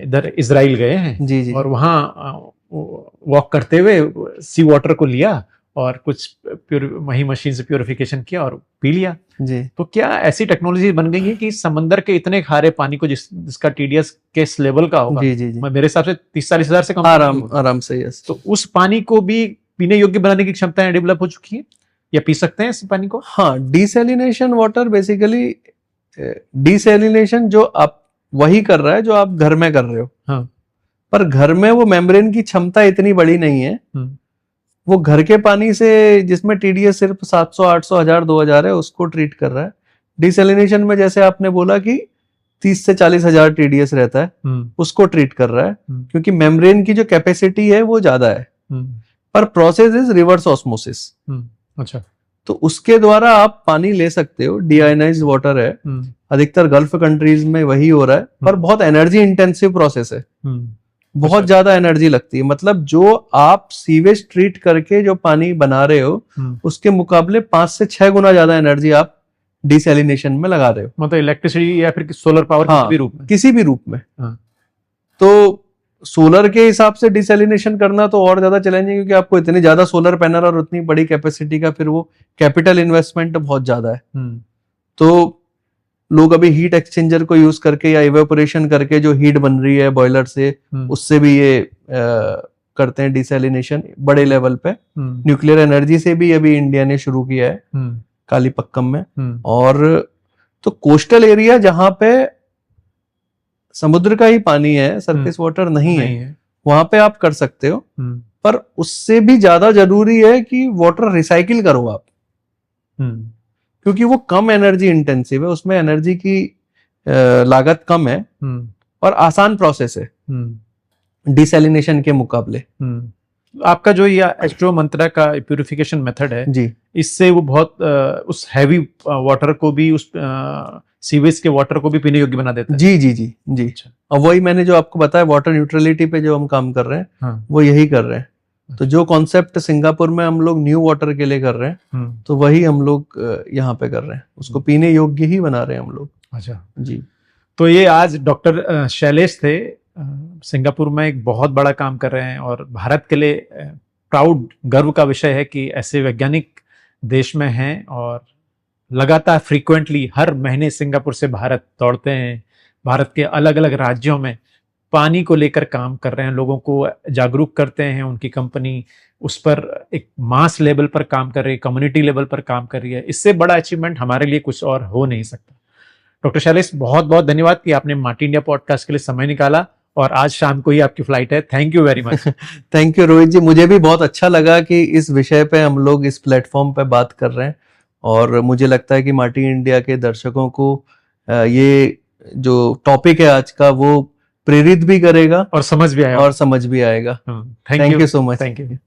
इधर इजराइल गए हैं, जी जी, और वहाँ वॉक करते हुए सी वाटर को लिया और कुछ वही मशीन से प्योरिफिकेशन किया और पी लिया जी। तो क्या ऐसी टेक्नोलॉजी बन गई है कि समंदर के इतने खारे पानी को जिसका टीडीएस किस लेवल का होगा, जी जी जी, मेरे हिसाब से 30-40 हजार से कम, आराम से, यस। तो उस पानी को भी पीने योग्य बनाने की क्षमताएं डेवलप हो चुकी है, या पी सकते हैं इस पानी को? हाँ, डिसैलिनेशन वाटर बेसिकली, डिसैलिनेशन जो आप वही कर रहा है जो आप घर में कर रहे हो। हाँ। पर घर में वो मेम्ब्रेन की क्षमता इतनी बड़ी नहीं है। वो घर के पानी से जिसमें टीडीएस सिर्फ 700, 800, 1000, 2000 है, उसको ट्रीट कर रहा है। डिसैलिनेशन में जैसे आपने बोला कि 30 से 40 हजार टीडीएस रहता है, उसको ट्रीट कर रहा है, क्योंकि मेम्ब्रेन की जो कैपेसिटी है वो ज्यादा है। पर प्रोसेस इज रिवर्स ऑस्मोसिस। अच्छा। तो उसके द्वारा आप पानी ले सकते हो। डीआयोनाइज्ड वाटर है, अधिकतर गल्फ कंट्रीज में वही हो रहा है, पर बहुत एनर्जी इंटेंसिव प्रोसेस है, बहुत ज्यादा एनर्जी लगती है। मतलब जो आप सीवेज ट्रीट करके जो पानी बना रहे हो, उसके मुकाबले 5 से 6 गुना ज्यादा एनर्जी आप डिसैलिनेशन में लगा रहे हो। मतलब इलेक्ट्रिसिटी या फिर सोलर पावर, हाँ, किसी भी रूप में। हाँ। तो सोलर के हिसाब से डिसैलिनेशन करना तो और ज्यादा चैलेंजिंग, क्योंकि आपको इतनी ज्यादा सोलर पैनल और उतनी बड़ी कैपेसिटी का फिर वो कैपिटल इन्वेस्टमेंट बहुत ज्यादा है। तो लोग अभी हीट एक्सचेंजर को यूज करके या इवेपोरेशन करके जो हीट बन रही है बॉयलर से, उससे भी ये करते हैं डिसैलिनेशन बड़े लेवल पे। न्यूक्लियर एनर्जी से भी अभी इंडिया ने शुरू किया है कालीपक्कम में। और तो कोस्टल एरिया जहां पे समुद्र का ही पानी है, सरफेस वाटर नहीं है, वहां पे आप कर सकते हो। पर उससे भी ज्यादा जरूरी है कि वाटर रिसाइकिल करो आप, क्योंकि वो कम एनर्जी इंटेंसिव है, उसमें एनर्जी की लागत कम है और आसान प्रोसेस है डिसैलिनेशन के मुकाबले। आपका जो ये एस्ट्रो मंत्रा का प्यूरिफिकेशन मेथड है जी, इससे वो बहुत उस हैवी वाटर को भी, उस सीवेज के वाटर को भी पीने योग्य बना देता है। जी जी जी जी। अच्छा। और वही मैंने जो आपको बताया वाटर न्यूट्रलिटी पे जो हम काम कर रहे हैं, हाँ। वो यही कर रहे हैं। तो जो कॉन्सेप्ट सिंगापुर में हम लोग न्यू वाटर के लिए कर रहे हैं, तो वही हम लोग यहाँ पे कर रहे हैं, उसको पीने योग्य ही बना रहे हैं हम लोग। अच्छा जी। तो ये आज डॉक्टर शैलेश थे, सिंगापुर में एक बहुत बड़ा काम कर रहे हैं और भारत के लिए प्राउड, गर्व का विषय है कि ऐसे वैज्ञानिक देश में हैं और लगातार फ्रीक्वेंटली हर महीने सिंगापुर से भारत दौड़ते हैं, भारत के अलग अलग राज्यों में पानी को लेकर काम कर रहे हैं, लोगों को जागरूक करते हैं। उनकी कंपनी उस पर एक मास लेवल पर काम कर रही है, कम्युनिटी लेवल पर काम कर रही है। इससे बड़ा अचीवमेंट हमारे लिए कुछ और हो नहीं सकता। डॉक्टर शैलेश, बहुत बहुत धन्यवाद कि आपने मार्टी इंडिया पॉडकास्ट के लिए समय निकाला और आज शाम को ही आपकी फ्लाइट है। Thank you very much. Thank you Rohit ji, मुझे भी बहुत अच्छा लगा कि इस विषय पे हम लोग इस प्लेटफॉर्म पे बात कर रहे हैं और मुझे लगता है कि मार्टी इंडिया के दर्शकों को ये जो टॉपिक है आज का वो प्रेरित भी करेगा और समझ भी आएगा। Thank you so much. Thank you.